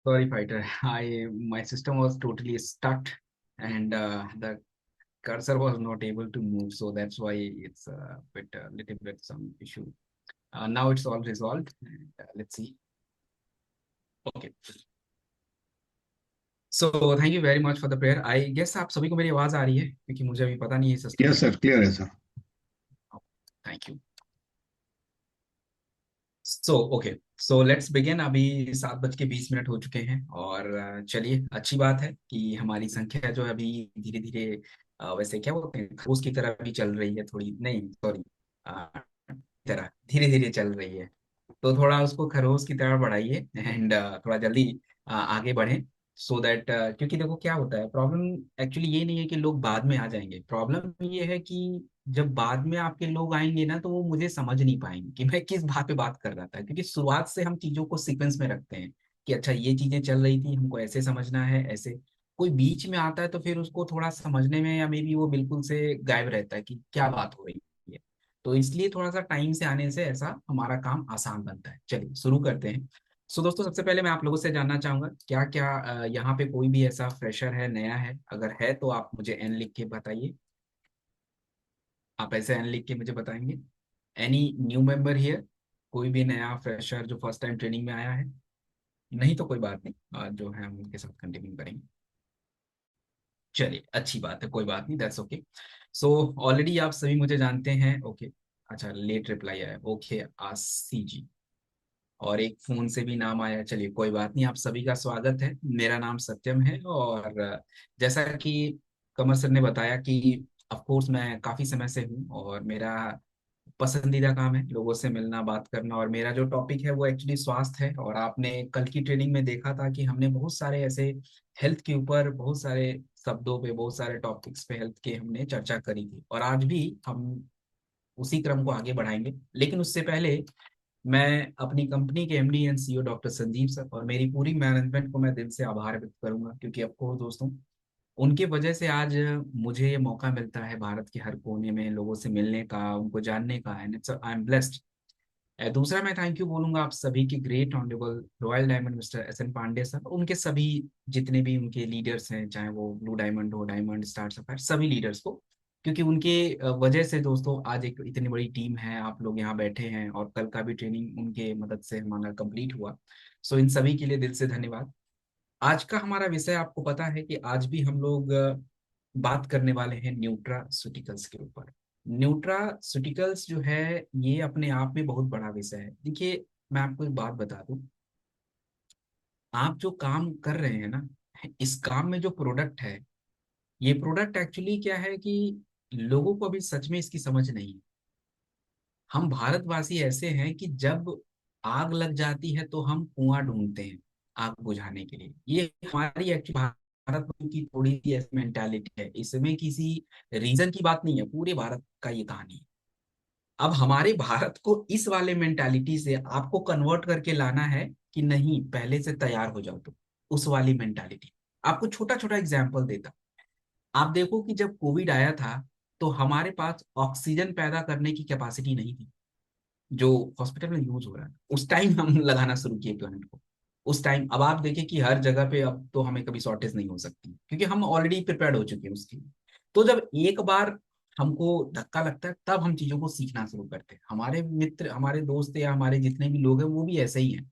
Sorry, fighter. I My system was totally stuck, and the cursor was not able to move. So that's why it's a little bit some issue. Now it's all resolved. And, let's see. Okay. So thank you very much for the prayer. I guess आप सभी को मेरी आवाज आ रही है क्योंकि मुझे अभी पता नहीं है सिस्टम यस में। सर, क्लियर है sir. Thank you. So okay, so let's begin. अभी 7:20 हो चुके हैं और चलिए, अच्छी बात है कि हमारी संख्या जो है अभी धीरे धीरे वैसे क्या बोलते हैं, खरगोश की तरह भी चल रही है, थोड़ी नहीं सॉरी, तरह धीरे धीरे चल रही है। तो थोड़ा उसको खरगोश की तरह बढ़ाइए एंड थोड़ा जल्दी आगे बढ़ें। सो दैट क्योंकि देखो क्या होता है, प्रॉब्लम एक्चुअली ये नहीं है कि लोग बाद में आ जाएंगे। प्रॉब्लम ये है कि जब बाद में आपके लोग आएंगे ना, तो वो मुझे समझ नहीं पाएंगे कि मैं किस बात पे बात कर रहा था, क्योंकि शुरुआत से हम चीजों को सीक्वेंस में रखते हैं कि अच्छा ये चीजें चल रही थी, हमको ऐसे समझना है ऐसे। कोई बीच में आता है तो फिर उसको थोड़ा समझने में या मे बी वो बिल्कुल से गायब रहता है कि क्या बात हो रही है। तो इसलिए थोड़ा सा टाइम से आने से ऐसा हमारा काम आसान बनता है। चलिए शुरू करते हैं। सो दोस्तों, सबसे पहले मैं आप लोगों से जानना चाहूंगा क्या क्या यहाँ पे कोई भी ऐसा फ्रेशर है, नया है? अगर है तो आप मुझे एन लिख के बताइए। आप ऐसे एन लिख के मुझे बताएंगे। Any new member here? कोई भी नया फ्रेशर जो फर्स्ट टाइम ट्रेनिंग में आया है? नहीं तो कोई बात नहीं, जो है हम उनके साथ कंटिन्यू करेंगे। चलिए, अच्छी बात है, कोई बात नहीं, दैट्स ओके। सो ऑलरेडी आप सभी मुझे जानते हैं। ओके, अच्छा लेट रिप्लाई आया, ओके आसी जी। और एक फोन से भी नाम आया, चलिए कोई बात नहीं, आप सभी का स्वागत है। मेरा नाम सत्यम है और जैसा कि कमर सर ने बताया कि ऑफ कोर्स मैं काफी समय से हूँ और मेरा पसंदीदा काम है लोगों से मिलना, बात करना। और मेरा जो टॉपिक है वो एक्चुअली स्वास्थ्य है। और आपने कल की ट्रेनिंग में देखा था कि हमने बहुत सारे ऐसे हेल्थ के ऊपर बहुत सारे शब्दों पे, बहुत सारे टॉपिक्स पे हेल्थ के हमने चर्चा करी थी, और आज भी हम उसी क्रम को आगे बढ़ाएंगे। लेकिन उससे पहले मैं अपनी कंपनी के MD and CEO doctor Sanjeev sir और मेरी पूरी मैनेजमेंट को मैं दिल से आभार व्यक्त करूंगा, क्योंकि आपको दोस्तों, उनकी वजह से आज मुझे ये मौका मिलता है भारत के हर कोने में लोगों से मिलने का, उनको जानने का, and it's I am blessed. दूसरा मैं थैंक यू बोलूंगा आप सभी के great honourable royal diamond mister S N Pandey sir, उनके सभी जितने भी उनके लीडर्स हैं, चाहे वो ब्लू डायमंड हो, डायमंड स्टार सफायर, सभी लीडर्स को। क्योंकि उनके वजह से दोस्तों आज एक इतनी बड़ी टीम है, आप लोग यहाँ बैठे हैं, और कल का भी ट्रेनिंग उनके मदद से हमारा कंप्लीट हुआ। सो इन सभी के लिए दिल से धन्यवाद। आज का हमारा विषय आपको पता है कि आज भी हम लोग बात करने वाले हैं न्यूट्रास्यूटिकल्स के ऊपर। न्यूट्रास्यूटिकल्स जो है, ये अपने आप में बहुत बड़ा विषय है। देखिए, मैं आपको एक बात बता दूं, आप जो काम कर रहे हैं ना, इस काम में जो प्रोडक्ट है, ये प्रोडक्ट एक्चुअली क्या है कि लोगों को अभी सच में इसकी समझ नहीं है। हम भारतवासी ऐसे हैं कि जब आग लग जाती है तो हम कुआं ढूंढते हैं आग बुझाने के लिए। ये हमारी एक्चुअली भारत की थोड़ी सी ऐसी मेंटालिटी है। इसमें किसी रीजन की बात नहीं है, पूरे भारत का ये कहानी है। अब हमारे भारत को इस वाले मेंटालिटी से आपको कन्वर्ट करके लाना है कि नहीं, पहले से तैयार हो जाओ। तो उस वाली मेंटालिटी, आपको छोटा छोटा एग्जाम्पल देता। आप देखो कि जब कोविड आया था, तो हमारे पास ऑक्सीजन पैदा करने की कैपेसिटी नहीं थी जो हॉस्पिटल में यूज हो रहा है। उस टाइम हम लगाना शुरू किए प्लांट को। उस टाइम अब आप देखें कि हर जगह पे अब तो हमें कभी शॉर्टेज नहीं हो सकती, क्योंकि हम ऑलरेडी प्रिपेयर्ड हो चुके हैं उसके लिए। तो जब एक बार हमको धक्का लगता है, तब हम चीजों को सीखना शुरू करते हैं। हमारे मित्र, हमारे दोस्त या हमारे जितने भी लोग हैं, वो भी ऐसे ही हैं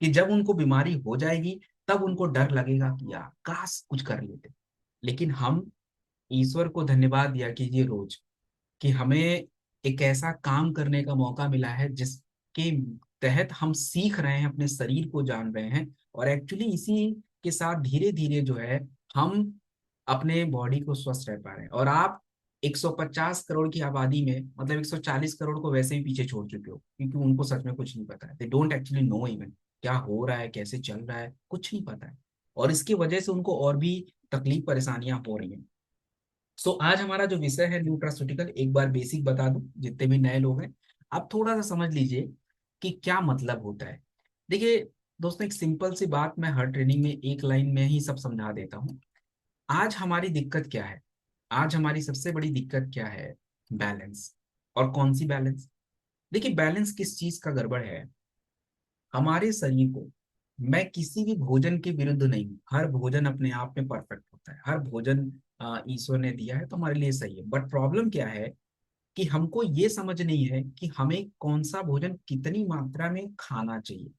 कि जब उनको बीमारी हो जाएगी, तब उनको डर लगेगा कि यार काश कुछ कर लेते। लेकिन हम ईश्वर को धन्यवाद दिया कीजिए रोज कि हमें एक ऐसा काम करने का मौका मिला है जिसके तहत हम सीख रहे हैं, अपने शरीर को जान रहे हैं। और एक्चुअली इसी के साथ धीरे धीरे जो है, हम अपने बॉडी को स्वस्थ रह पा रहे हैं। और आप 150 करोड़ की आबादी में, मतलब 140 करोड़ को वैसे ही पीछे छोड़ चुके हो, क्योंकि उनको सच में कुछ नहीं पता है। They don't actually no even क्या हो रहा है, कैसे चल रहा है, कुछ नहीं पता है। और इसकी वजह से उनको और भी तकलीफ परेशानियां हो रही हैं। सो आज हमारा जो विषय है न्यूट्रास्यूटिकल, एक बार बेसिक बता दूं, जितने भी नए लोग हैं आप थोड़ा सा समझ लीजिए कि क्या मतलब होता है। देखिए दोस्तों, एक सिंपल सी बात मैं हर ट्रेनिंग में एक लाइन में ही सब समझा देता हूँ। आज हमारी दिक्कत क्या है? आज हमारी सबसे बड़ी दिक्कत क्या है? बैलेंस। और कौन सी बैलेंस? देखिए, बैलेंस किस चीज का गड़बड़ है? हमारे शरीर को मैं किसी भी भोजन के विरुद्ध नहीं हूँ, हर भोजन अपने आप में परफेक्ट होता है, हर भोजन ईश्वर ने दिया है तो हमारे लिए सही है। बट प्रॉब्लम क्या है कि हमको ये समझ नहीं है कि हमें कौन सा भोजन कितनी मात्रा में खाना चाहिए।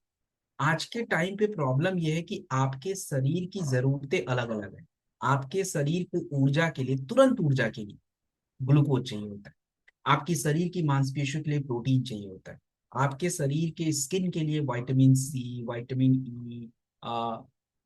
आज के टाइम पे प्रॉब्लम यह है कि आपके शरीर की जरूरतें अलग अलग है। आपके शरीर को ऊर्जा के लिए, तुरंत ऊर्जा के लिए ग्लूकोज चाहिए होता है। आपकी शरीर की मांसपेशियों के लिए प्रोटीन चाहिए होता है। आपके शरीर के स्किन के लिए विटामिन सी, विटामिन ई,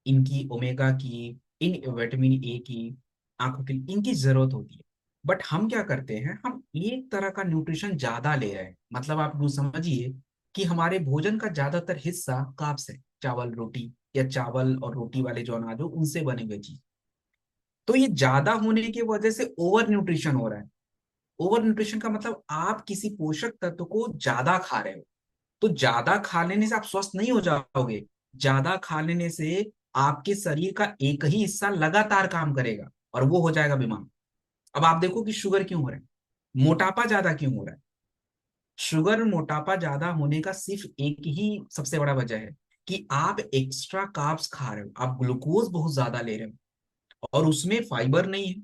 इनकी ओमेगा की, इन विटामिन ए की, आंखों के लिए इनकी जरूरत होती है। बट हम क्या करते हैं, हम एक तरह का न्यूट्रिशन ज्यादा ले रहे हैं। मतलब आप यूं समझिए कि हमारे भोजन का ज्यादातर हिस्सा कार्ब्स है, चावल रोटी या चावल और रोटी वाले जो अनाज हो उनसे बने हुए चीज। तो ये ज्यादा होने की वजह से ओवर न्यूट्रिशन हो रहा है। ओवर न्यूट्रिशन का मतलब आप किसी पोषक तत्व को ज्यादा खा रहे हो। तो ज्यादा खा लेने से आप स्वस्थ नहीं हो जाओगे। ज्यादा खा लेने से आपके शरीर का एक ही हिस्सा लगातार काम करेगा और वो हो जाएगा बीमार। अब आप देखो कि शुगर क्यों हो रहा है, मोटापा ज्यादा क्यों हो रहा है। शुगर मोटापा ज्यादा होने का सिर्फ एक ही सबसे बड़ा वजह है कि आप एक्स्ट्रा कार्ब्स खा रहे हो, आप ग्लूकोज बहुत ज्यादा ले रहे हो और उसमें फाइबर नहीं है।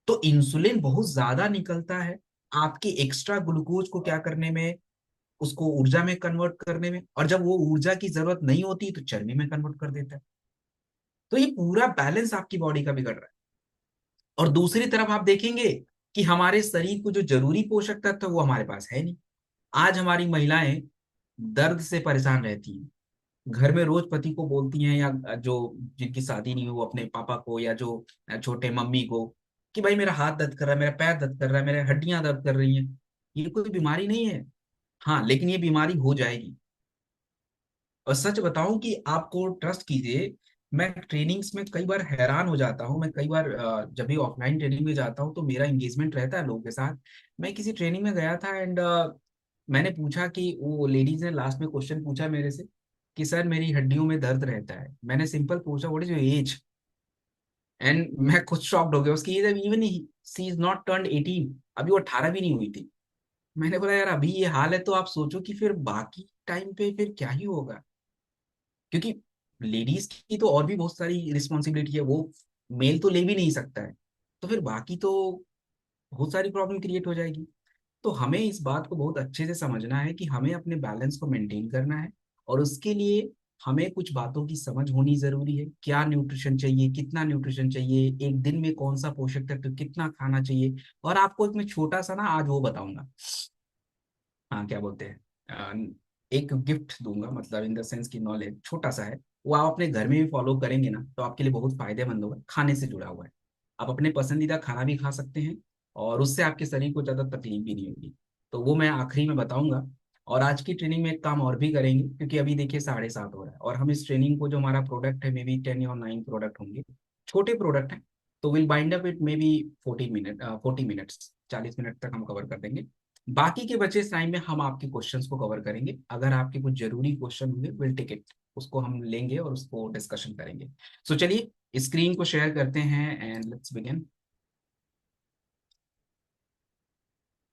तो इंसुलिन बहुत ज्यादा निकलता है आपके एक्स्ट्रा ग्लूकोज को क्या करने में, उसको ऊर्जा में कन्वर्ट करने में, और जब वो ऊर्जा की जरूरत नहीं होती तो चर्बी में कन्वर्ट कर देता है। तो ये पूरा बैलेंस आपकी बॉडी का बिगड़ रहा है। और दूसरी तरफ आप देखेंगे कि हमारे शरीर को जो जरूरी पोषक तत्व है वो हमारे पास है नहीं। आज हमारी महिलाएं दर्द से परेशान रहती हैं, घर में रोज पति को बोलती हैं, या जो जिनकी शादी नहीं हो अपने पापा को, या जो छोटे मम्मी को, कि भाई मेरा हाथ दर्द कर रहा है, मेरा पैर दर्द कर रहा है, मेरे हड्डियां दर्द कर रही हैं। ये कोई बीमारी नहीं है। हाँ, लेकिन ये बीमारी हो जाएगी। और सच बताऊं कि आपको ट्रस्ट कीजिए, मैं ट्रेनिंग्स में कई बार हैरान हो जाता हूँ। मैं कई बार जब भी ऑफलाइन ट्रेनिंग में जाता हूँ तो मेरा एंगेजमेंट रहता है लोगों के साथ। मैं किसी ट्रेनिंग में गया था एंड मैंने पूछा कि वो लेडीज ने लास्ट में क्वेश्चन पूछा मेरे से कि सर मेरी हड्डियों में दर्द रहता है। मैंने सिंपल पूछा what is your age, and मैं खुद शॉक्ड हो गया। उसकी age even she is not turned 18, अभी वो 18 भी नहीं हुई थी। मैंने बोला यार अभी ये हाल है तो आप सोचो कि फिर बाकी टाइम पे फिर क्या ही होगा। क्योंकि लेडीज की तो और भी बहुत सारी रिस्पॉन्सिबिलिटी है, वो मेल तो ले भी नहीं सकता है। तो फिर बाकी तो बहुत सारी प्रॉब्लम क्रिएट हो जाएगी। तो हमें इस बात को बहुत अच्छे से समझना है कि हमें अपने बैलेंस को मेंटेन करना है। और उसके लिए हमें कुछ बातों की समझ होनी जरूरी है। क्या न्यूट्रिशन चाहिए, कितना न्यूट्रिशन चाहिए, एक दिन में कौन सा पोषक तत्व कितना खाना चाहिए। और आपको एक मैं छोटा सा ना आज वो बताऊंगा, हाँ क्या बोलते हैं, एक गिफ्ट दूंगा, मतलब इन द सेंस की नॉलेज छोटा सा है। वो आप अपने घर में भी फॉलो करेंगे ना तो आपके लिए बहुत फायदेमंद होगा। खाने से जुड़ा हुआ है, आप अपने पसंदीदा खाना भी खा सकते हैं और उससे आपके शरीर को ज्यादा तकलीफ भी नहीं होगी। तो वो मैं आखिरी में बताऊंगा। और आज की ट्रेनिंग में एक काम और भी करेंगे, क्योंकि अभी देखिए 7:30 हो रहा है और हम इस ट्रेनिंग को, जो हमारा प्रोडक्ट है, मे बी 10 या 9 प्रोडक्ट होंगे, छोटे प्रोडक्ट हैं। तो will bind up it may be 40 minute, 40 minutes, 40 minute तक हम कवर कर देंगे। बाकी के बचे टाइम में हम आपके क्वेश्चंस को कवर करेंगे। अगर आपके कुछ जरूरी क्वेश्चन होंगे विल टेक इट, उसको हम लेंगे और उसको डिस्कशन करेंगे। सो चलिए स्क्रीन को शेयर करते हैं एंड लेट्स बिगिन।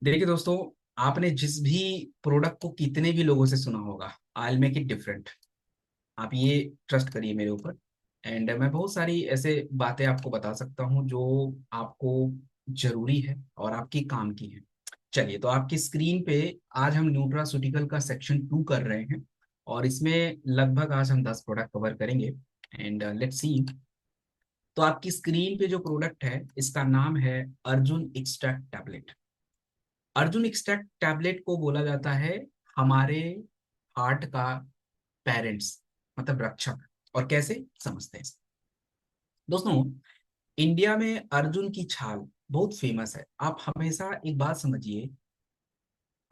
देखिए दोस्तों, आपने जिस भी प्रोडक्ट को कितने भी लोगों से सुना होगा, आई मेक इट डिफरेंट। आप ये ट्रस्ट करिए मेरे ऊपर। एंड मैं बहुत सारी ऐसे बातें आपको बता सकता हूँ जो आपको जरूरी है और आपकी काम की है। चलिए, तो आपकी स्क्रीन पे आज हम न्यूट्रास्यूटिकल का सेक्शन 2 कर रहे हैं और इसमें लगभग आज हम 10 प्रोडक्ट कवर करेंगे। एंड लेट्स सी। तो आपकी स्क्रीन पे जो प्रोडक्ट है इसका नाम है Arjun extract tablet. Arjun extract tablet को बोला जाता है हमारे हार्ट का पेरेंट्स, मतलब रक्षक। और कैसे समझते हैं दोस्तों, इंडिया में अर्जुन की छाल बहुत फेमस है। आप हमेशा एक बात समझिए,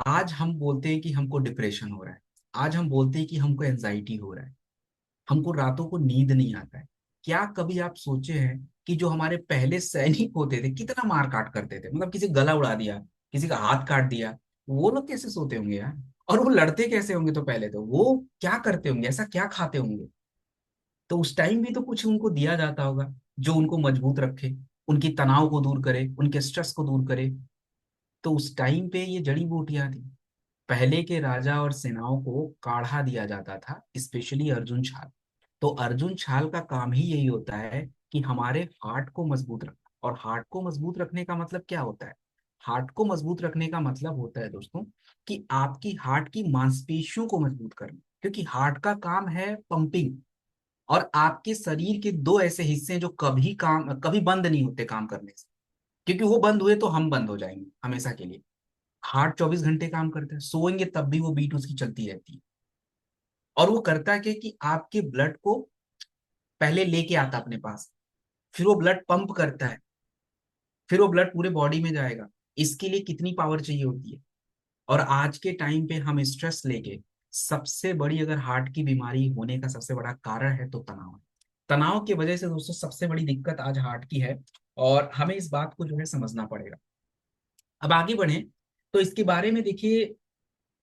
आज हम बोलते हैं कि हमको डिप्रेशन हो रहा है, आज हम बोलते हैं कि हमको एंजाइटी हो रहा है, हमको रातों को नींद नहीं आता है। क्या कभी आप सोचे हैं कि जो हमारे पहले सैनिक होते थे कितना मार काट करते थे, मतलब किसी का गला उड़ा दिया, किसी का हाथ काट दिया, वो लोग कैसे सोते होंगे यार। और वो लड़ते कैसे होंगे, तो पहले तो वो क्या करते होंगे, ऐसा क्या खाते होंगे। तो उस टाइम भी तो कुछ उनको दिया जाता होगा जो उनको मजबूत रखे, उनकी तनाव को दूर करे, उनके स्ट्रेस को दूर करे। तो उस टाइम पे ये जड़ी बूटियां थी। पहले के राजा और सेनाओं को काढ़ा दिया जाता था, स्पेशली अर्जुन छाल। तो अर्जुन छाल का काम ही यही होता है कि हमारे हार्ट को मजबूत रखना। और हार्ट को मजबूत रखने का मतलब क्या होता है? हार्ट को मजबूत रखने का मतलब होता है दोस्तों कि आपकी हार्ट की मांसपेशियों को मजबूत करना, क्योंकि हार्ट का काम है पंपिंग। और आपके शरीर के दो ऐसे हिस्से हैं जो कभी बंद नहीं होते काम करने से, क्योंकि वो बंद हुए तो हम बंद हो जाएंगे हमेशा के लिए। हार्ट 24 घंटे काम करता है, सोएंगे तब भी वो बीट उसकी चलती रहती है। और वो करता क्या कि आपके ब्लड को पहले लेके आता अपने पास, फिर वो ब्लड पंप करता है, फिर वो ब्लड पूरे बॉडी में जाएगा। इसके लिए कितनी पावर चाहिए होती है। और आज के टाइम पे हम स्ट्रेस लेके, सबसे बड़ी अगर हार्ट की बीमारी होने का सबसे बड़ा कारण है तो तनाव है। तनाव की वजह से दोस्तों सबसे बड़ी दिक्कत आज हार्ट की है। और हमें इस बात को जो है समझना पड़ेगा। अब आगे बढ़े तो इसके बारे में देखिए,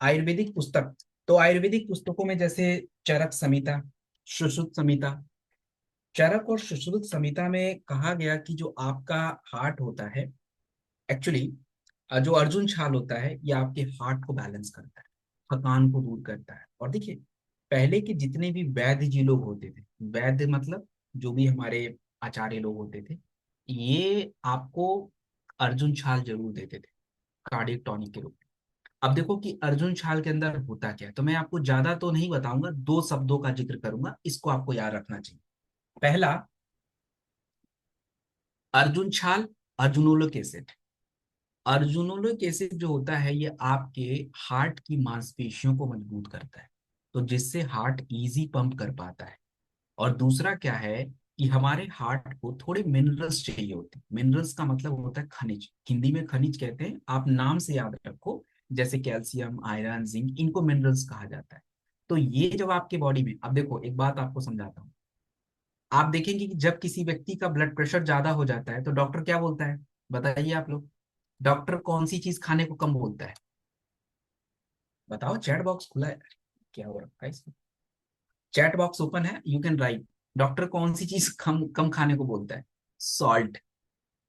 आयुर्वेदिक पुस्तक, तो आयुर्वेदिक पुस्तकों में जैसे चरक संहिता, सुश्रुत संहिता, चरक और सुश्रुत संहिता में कहा गया कि जो आपका हार्ट होता है, एक्चुअली जो अर्जुन छाल होता है ये आपके हार्ट को बैलेंस करता है, थकान को दूर करता है। और देखिए, पहले के जितने भी वैद्य जी लोग होते थे, वैद्य मतलब जो भी हमारे आचार्य लोग होते थे, ये आपको अर्जुन छाल जरूर देते थे कार्डियक टॉनिक के रूप में। अब देखो कि अर्जुन छाल के अंदर होता क्या है, तो मैं आपको ज्यादा तो नहीं बताऊंगा, दो शब्दों का जिक्र करूंगा, इसको आपको याद रखना चाहिए। पहला, अर्जुन छाल, अर्जुनोलिक एसिड। अर्जुनोलिक एसिड जो होता है ये आपके हार्ट की मांसपेशियों को मजबूत करता है, तो जिससे हार्ट इजी पंप कर पाता है। और दूसरा क्या है कि हमारे हार्ट को थोड़े मिनरल्स चाहिए होते हैं। मिनरल्स का मतलब होता है खनिज, हिंदी में खनिज कहते हैं, आप नाम से याद रखो, जैसे कैल्शियम, आयरन, जिंक, इनको मिनरल्स कहा जाता है। तो ये जब आपके बॉडी में, अब देखो एक बात आपको समझाता हूँ। आप देखेंगे कि जब किसी व्यक्ति का ब्लड प्रेशर ज्यादा हो जाता है तो डॉक्टर क्या बोलता है? बताइए आप लोग, डॉक्टर कौन सी चीज खाने को कम बोलता है? बताओ, चैट बॉक्स खुला है, क्या हो रखा है इसमें? चैट बॉक्स ओपन है, यू कैन राइट। डॉक्टर कौन सी चीज कम कम खाने को बोलता है? Salt,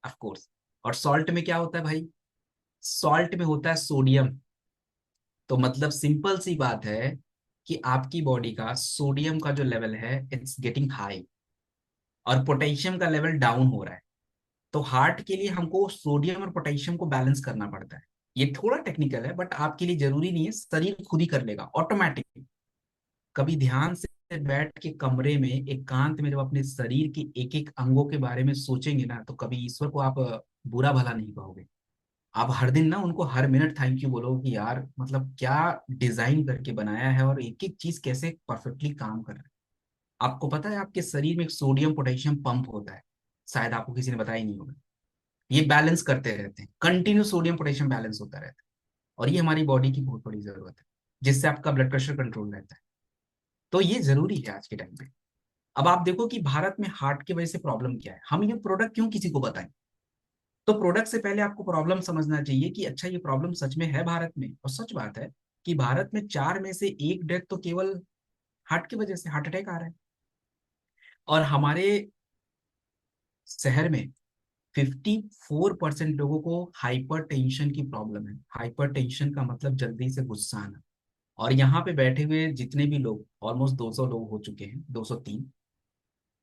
of course. और सॉल्ट में क्या होता है भाई? सॉल्ट में होता है सोडियम। तो मतलब सिंपल सी बात है कि आपकी बॉडी का सोडियम का जो लेवल है इट्स गेटिंग हाई, और पोटेशियम का लेवल डाउन हो रहा है। तो हार्ट के लिए हमको सोडियम और पोटेशियम को बैलेंस करना पड़ता है। ये थोड़ा टेक्निकल है बट आपके लिए जरूरी नहीं है, शरीर खुद ही कर लेगा ऑटोमेटिक। कभी ध्यान से बैठ के कमरे में एकांत में जब अपने शरीर के एक एक अंगों के बारे में सोचेंगे ना, तो कभी ईश्वर को आप बुरा भला नहीं कहोगे। आप हर दिन ना उनको हर मिनट थैंक यू बोलोगे कि यार मतलब क्या डिजाइन करके बनाया है और एक एक चीज कैसे परफेक्टली काम कर रहा है। आपको पता है आपके शरीर में एक सोडियम पोटेशियम पंप होता है, शायद आपको किसी ने बताया ही नहीं होगा। ये बैलेंस करते रहते हैं, कंटिन्यू सोडियम पोटेशियम बैलेंस होता रहता है। और ये हमारी बॉडी की बहुत बड़ी जरूरत है, जिससे आपका ब्लड प्रेशर कंट्रोल रहता है। तो ये जरूरी है आज के टाइम पे। अब आप देखो कि भारत में हार्ट की वजह से प्रॉब्लम क्या है, हम ये प्रोडक्ट क्यों किसी को बताएं। तो प्रोडक्ट से पहले आपको प्रॉब्लम समझना चाहिए कि अच्छा ये प्रॉब्लम सच में है भारत में। और सच बात है कि भारत में 4 में से 1 डेथ तो केवल हार्ट की वजह से, हार्ट अटैक आ रहा है। और हमारे शहर में 54% लोगों को हाइपर टेंशन की प्रॉब्लम है। हाइपर टेंशन का मतलब जल्दी से गुस्सा आना। और यहाँ पे बैठे हुए जितने भी लोग, ऑलमोस्ट 200 लोग हो चुके हैं, 203।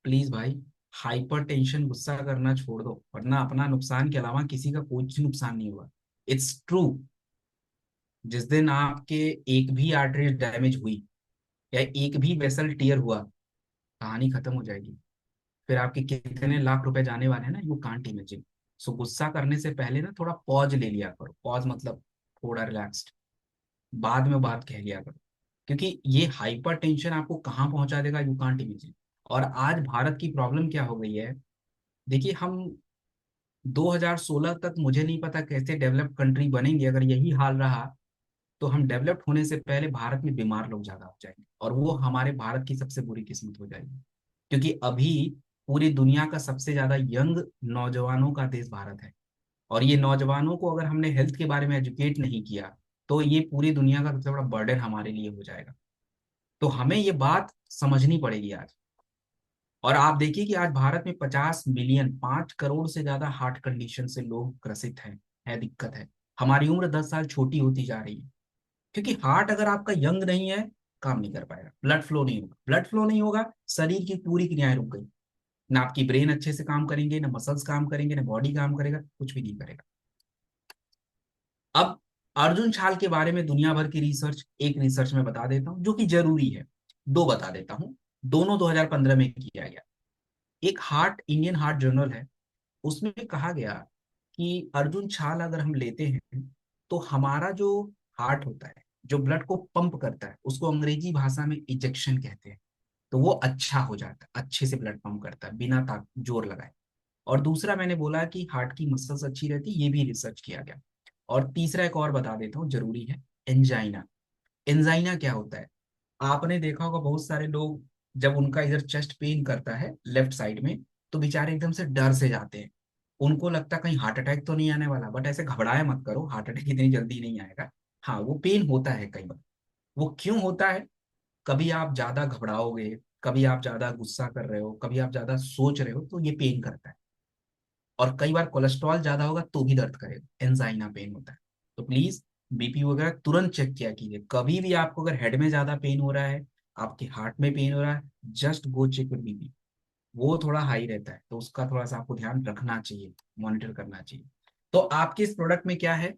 प्लीज भाई, हाइपर टेंशन गुस्सा करना छोड़ दो, वरना अपना नुकसान के अलावा किसी का कुछ नुकसान नहीं होगा। It's true. जिस दिन आपके एक भी आर्टरी डैमेज हुई या एक भी वेसल टीयर हुआ, कहानी खत्म हो जाएगी। फिर आपके कितने लाख रुपए जाने वाले हैं ना, यू कांट इमेजिन। सो गुस्सा करने से पहले ना थोड़ा पॉज ले लिया करो। पॉज मतलब थोड़ा रिलैक्स्ड, बाद में बात कह लिया करो। क्योंकि ये हाइपर टेंशन आपको कहाँ पहुंचा देगा, यू कांट इमेजिन। और आज भारत की प्रॉब्लम क्या हो गई है, देखिए हम 2016 तक मुझे नहीं पता कैसे डेवलप कंट्री बनेंगे। अगर यही हाल रहा तो हम डेवलप्ड होने से पहले भारत में बीमार लोग ज्यादा हो जाएंगे, और वो हमारे भारत की सबसे बुरी किस्मत हो जाएगी। क्योंकि अभी पूरी दुनिया का सबसे ज्यादा यंग नौजवानों का देश भारत है। और ये नौजवानों को अगर हमने हेल्थ के बारे में एजुकेट नहीं किया तो ये पूरी दुनिया का सबसे बड़ा बर्डन हमारे लिए हो जाएगा। तो हमें ये बात समझनी पड़ेगी आज। और आप देखिए कि आज भारत में 50 मिलियन, 5 करोड़ से ज्यादा हार्ट कंडीशन से लोग ग्रसित हैं, है दिक्कत है। हमारी उम्र 10 साल छोटी होती जा रही है। क्योंकि हार्ट अगर आपका यंग नहीं है काम नहीं कर पाएगा, ब्लड फ्लो नहीं होगा, ब्लड फ्लो नहीं होगा, शरीर की पूरी क्रियाएं रुक गई, ना आपकी ब्रेन अच्छे से काम करेंगे, ना मसल्स काम करेंगे, ना बॉडी काम करेगा, कुछ भी नहीं करेगा। अब अर्जुन छाल के बारे में दुनिया भर की रिसर्च, एक रिसर्च में बता देता हूं जो कि जरूरी है, दो बता देता हूं, दोनों 2015 में किया गया। एक हार्ट, इंडियन हार्ट जर्नल है, उसमें कहा गया कि अर्जुन छाल अगर हम लेते हैं तो हमारा जो हार्ट होता है, जो ब्लड को पंप करता है, उसको अंग्रेजी भाषा में इजेक्शन कहते हैं, तो वो अच्छा हो जाता है, अच्छे से ब्लड पंप करता है बिना ताक जोर लगाए। और दूसरा मैंने बोला कि हार्ट की मसल्स अच्छी रहती, ये भी रिसर्च किया गया। और तीसरा एक और बता देता हूँ, जरूरी है, एंजाइना। एंजाइना क्या होता है? आपने देखा होगा बहुत सारे लोग जब उनका इधर चेस्ट पेन करता है लेफ्ट साइड में, तो बेचारे एकदम से डर से जाते हैं, उनको लगता है कहीं हार्ट अटैक तो नहीं आने वाला, बट ऐसे घबराए मत करो, हार्ट अटैक इतनी जल्दी नहीं आएगा। हाँ, वो पेन होता है कई बार। वो क्यों होता है? कभी आप ज्यादा घबराओगे, कभी आप ज्यादा गुस्सा कर रहे हो, कभी आप ज्यादा सोच रहे हो, तो ये पेन करता है। और कई बार कोलेस्ट्रॉल ज्यादा होगा तो भी दर्द करेगा, एंजाइना पेन होता है। तो प्लीज बीपी वगैरह तुरंत चेक किया कीजिए, कभी भी आपको अगर हेड में ज्यादा पेन हो रहा है, आपके हार्ट में पेन हो रहा है, just go check with BP. वो थोड़ा हाई रहता है तो उसका थोड़ा सा आपको ध्यान रखना चाहिए, मॉनिटर करना चाहिए। तो आपके इस प्रोडक्ट में क्या है,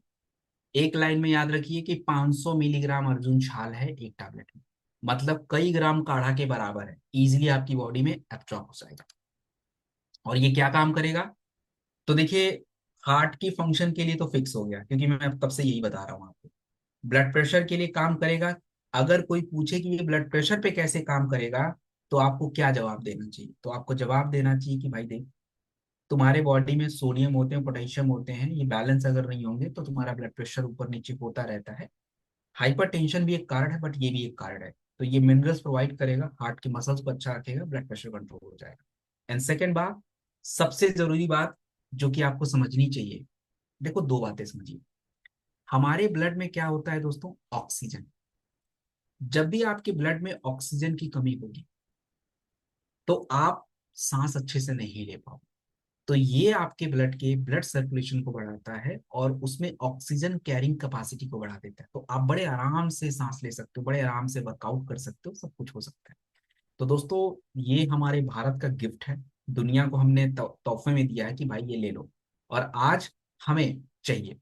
एक लाइन में याद रखिए कि 500 मिलीग्राम अर्जुन छाल है एक टैबलेट में, मतलब कई ग्राम काढ़ा के बराबर है, इजीली आपकी बॉडी में एब्जॉर्ब हो जाएगा। और ये क्या काम करेगा? तो देखिए, हार्ट की फंक्शन के लिए तो फिक्स हो गया, क्योंकि मैं अब तब से यही बता रहा हूँ आपको। ब्लड प्रेशर के लिए काम करेगा। अगर कोई पूछे कि ये ब्लड प्रेशर पे कैसे काम करेगा, तो आपको क्या जवाब देना चाहिए? तो आपको जवाब देना चाहिए कि भाई देख, तुम्हारे बॉडी में सोडियम होते हैं, पोटेशियम होते हैं, ये बैलेंस अगर नहीं होंगे तो तुम्हारा ब्लड प्रेशर ऊपर नीचे होता रहता है। हाइपरटेंशन भी एक कारण है, बट ये भी एक कारण है। तो ये मिनरल्स प्रोवाइड करेगा, हार्ट के मसल्स को अच्छा रखेगा, ब्लड प्रेशर कंट्रोल हो जाएगा। एंड सेकेंड बात, सबसे जरूरी बात जो कि आपको समझनी चाहिए, देखो दो बातें समझिए। हमारे ब्लड में क्या होता है दोस्तों? ऑक्सीजन। जब भी आपके ब्लड में ऑक्सीजन की कमी होगी तो आप सांस अच्छे से नहीं ले पाओगे। तो ये आपके ब्लड के ब्लड सर्कुलेशन को बढ़ाता है और उसमें ऑक्सीजन कैरिंग कैपेसिटी को बढ़ा देता है, तो आप बड़े आराम से सांस ले सकते हो, बड़े आराम से वर्कआउट कर सकते हो, सब कुछ हो सकता है। तो दोस्तों, ये हमारे भारत का गिफ्ट है, दुनिया को हमने तोहफे में दिया है कि भाई ये ले लो, और आज हमें चाहिए।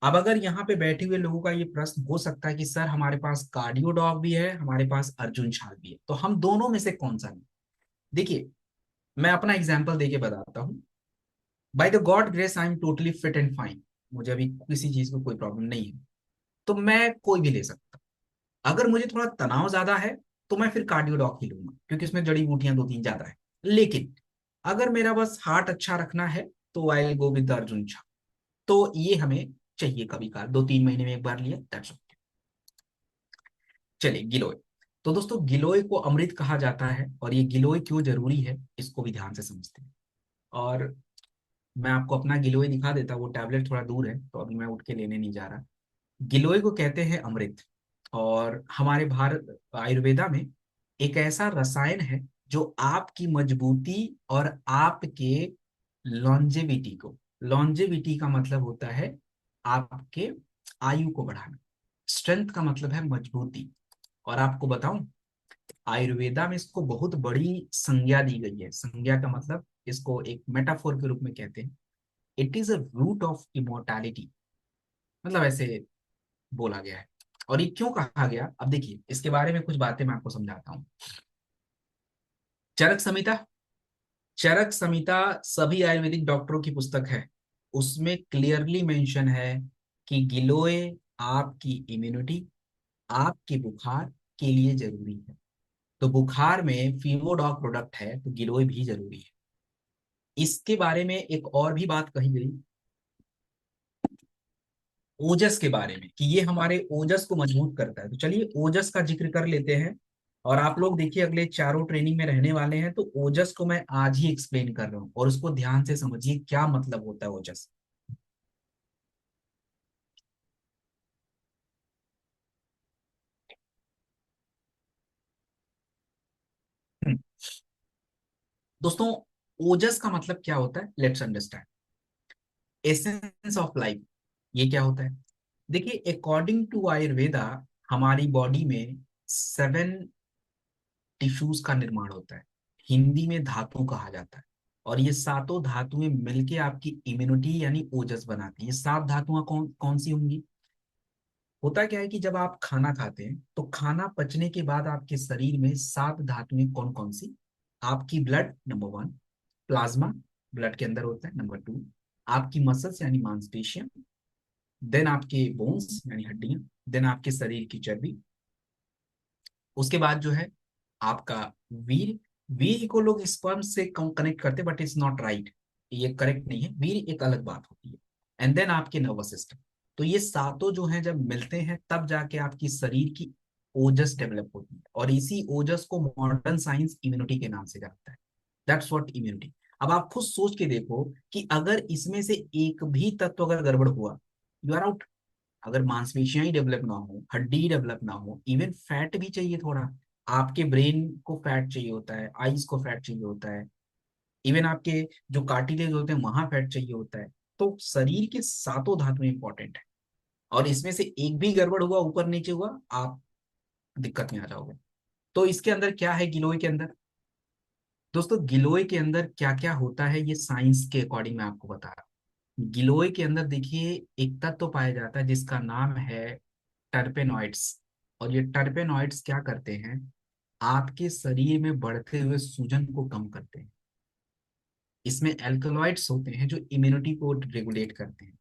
अब अगर यहाँ पे बैठे हुए लोगों का ये प्रश्न हो सकता है कि सर हमारे पास कार्डियो डॉग भी है, हमारे पास अर्जुन छाल भी है, तो हम दोनों में से कौन सा लें? देखिए, मैं अपना एग्जाम्पल देके बताता हूँ। By the God grace I am totally fit and fine, मुझे अभी किसी चीज को कोई प्रॉब्लम नहीं है, तो मैं कोई भी ले सकता। अगर मुझे थोड़ा तनाव ज्यादा है तो मैं फिर कार्डियो डॉग ही लूंगा, क्योंकि उसमें जड़ी बूटियां दो तीन ज्यादा है। लेकिन अगर मेरा बस हार्ट अच्छा रखना है तो I will go with Arjun छाल। तो ये हमें चाहिए कभी कभार, 2-3 महीने में एक बार लिया, दैट्स ओके। चलिए गिलोय। तो दोस्तों, गिलोय को अमृत कहा जाता है, और ये गिलोय क्यों जरूरी है इसको भी ध्यान से समझते हैं। और मैं आपको अपना गिलोय दिखा देता, वो टैबलेट थोड़ा दूर है तो अभी मैं उठ के लेने नहीं जा रहा। गिलोय को कहते हैं अमृत। और हमारे भारत आयुर्वेदा में एक ऐसा रसायन है जो आपकी मजबूती और आपके लॉन्जेविटी को, लॉन्जेविटी का मतलब होता है आपके आयु को बढ़ाना, स्ट्रेंथ का मतलब है मजबूती। और आपको बताऊं, आयुर्वेदा में इसको बहुत बड़ी संज्ञा दी गई है। संज्ञा का मतलब, इसको एक मेटाफोर के रूप में कहते हैं, it is a root of immortality, मतलब ऐसे बोला गया है। और ये क्यों कहा गया, अब देखिए इसके बारे में कुछ बातें मैं आपको समझाता हूँ। चरक संहिता, चरक संहिता सभी आयुर्वेदिक डॉक्टरों की पुस्तक है, उसमें क्लियरली मेंशन है कि गिलोय आपकी इम्यूनिटी, आपके बुखार के लिए जरूरी है। तो बुखार में फीवोडॉक प्रोडक्ट है तो गिलोय भी जरूरी है। इसके बारे में एक और भी बात कही गई, ओजस के बारे में, कि ये हमारे ओजस को मजबूत करता है। तो चलिए ओजस का जिक्र कर लेते हैं। और आप लोग देखिए, अगले चारों ट्रेनिंग में रहने वाले हैं, तो ओजस को मैं आज ही एक्सप्लेन कर रहा हूँ, और उसको ध्यान से समझिए क्या मतलब होता है ओजस। हम्म, दोस्तों, ओजस का मतलब क्या होता है, let's understand. Essence of life, ये क्या होता है? देखिए, अकॉर्डिंग टू आयुर्वेदा, हमारी बॉडी में 7 टिश्यूज का निर्माण होता है, हिंदी में धातु कहा जाता है। और ये सातों धातुएं मिलके आपकी इम्यूनिटी यानी ओजस बनाती है। ये 7 धातुएं कौन कौन सी होंगी? होता क्या है कि जब आप खाना खाते हैं तो खाना पचने के बाद आपके शरीर में 7 धातुएं कौन कौन सी? आपकी ब्लड नंबर 1, प्लाज्मा ब्लड के अंदर होता है नंबर 2, आपकी मसल्स यानी मांसपेशियां, देन आपके बोन्स यानी हड्डियां, देन आपके शरीर की चर्बी, उसके बाद जो है आपका वीर। वीर को लोग स्पर्म से कनेक्ट करते, बट इट्स नॉट राइट, ये करेक्ट नहीं है, वीर एक अलग बात होती है। एंड देन आपके नर्वस सिस्टम। तो ये सातों जो है जब मिलते हैं तब जाके आपकी शरीर की ओजस डेवलप होती है, और इसी ओजस को मॉडर्न साइंस इम्यूनिटी के नाम से जानता है। That's what immunity. अब आप खुद सोच के देखो कि अगर इसमें से एक भी तत्व अगर गड़बड़ हुआ, यू आर आउट। अगर मांसपेशियां ही डेवलप ना हो, हड्डी डेवलप ना हो, इवन फैट भी चाहिए थोड़ा, आपके ब्रेन को फैट चाहिए होता है, आईज को फैट चाहिए होता है, इवन आपके जो कार्टिलेज होते हैं वहां फैट चाहिए होता है। तो शरीर के सातों धातुएं इंपॉर्टेंट है, और इसमें से एक भी गड़बड़ हुआ, ऊपर नीचे हुआ, आप दिक्कत में आ जाओगे। तो इसके अंदर क्या है गिलोय के अंदर? दोस्तों गिलोय के अंदर क्या क्या होता है ये साइंस के अकॉर्डिंग मैं आपको बता रहा हूँ। गिलोय के अंदर देखिए एक तत्व तो पाया जाता है जिसका नाम है टर्पेनॉइड्स। और ये टर्पेनॉइड्स क्या करते हैं? आपके शरीर में बढ़ते हुए सूजन को कम करते हैं। इसमें एल्कलॉइड्स होते हैं जो इम्यूनिटी को रेगुलेट करते हैं।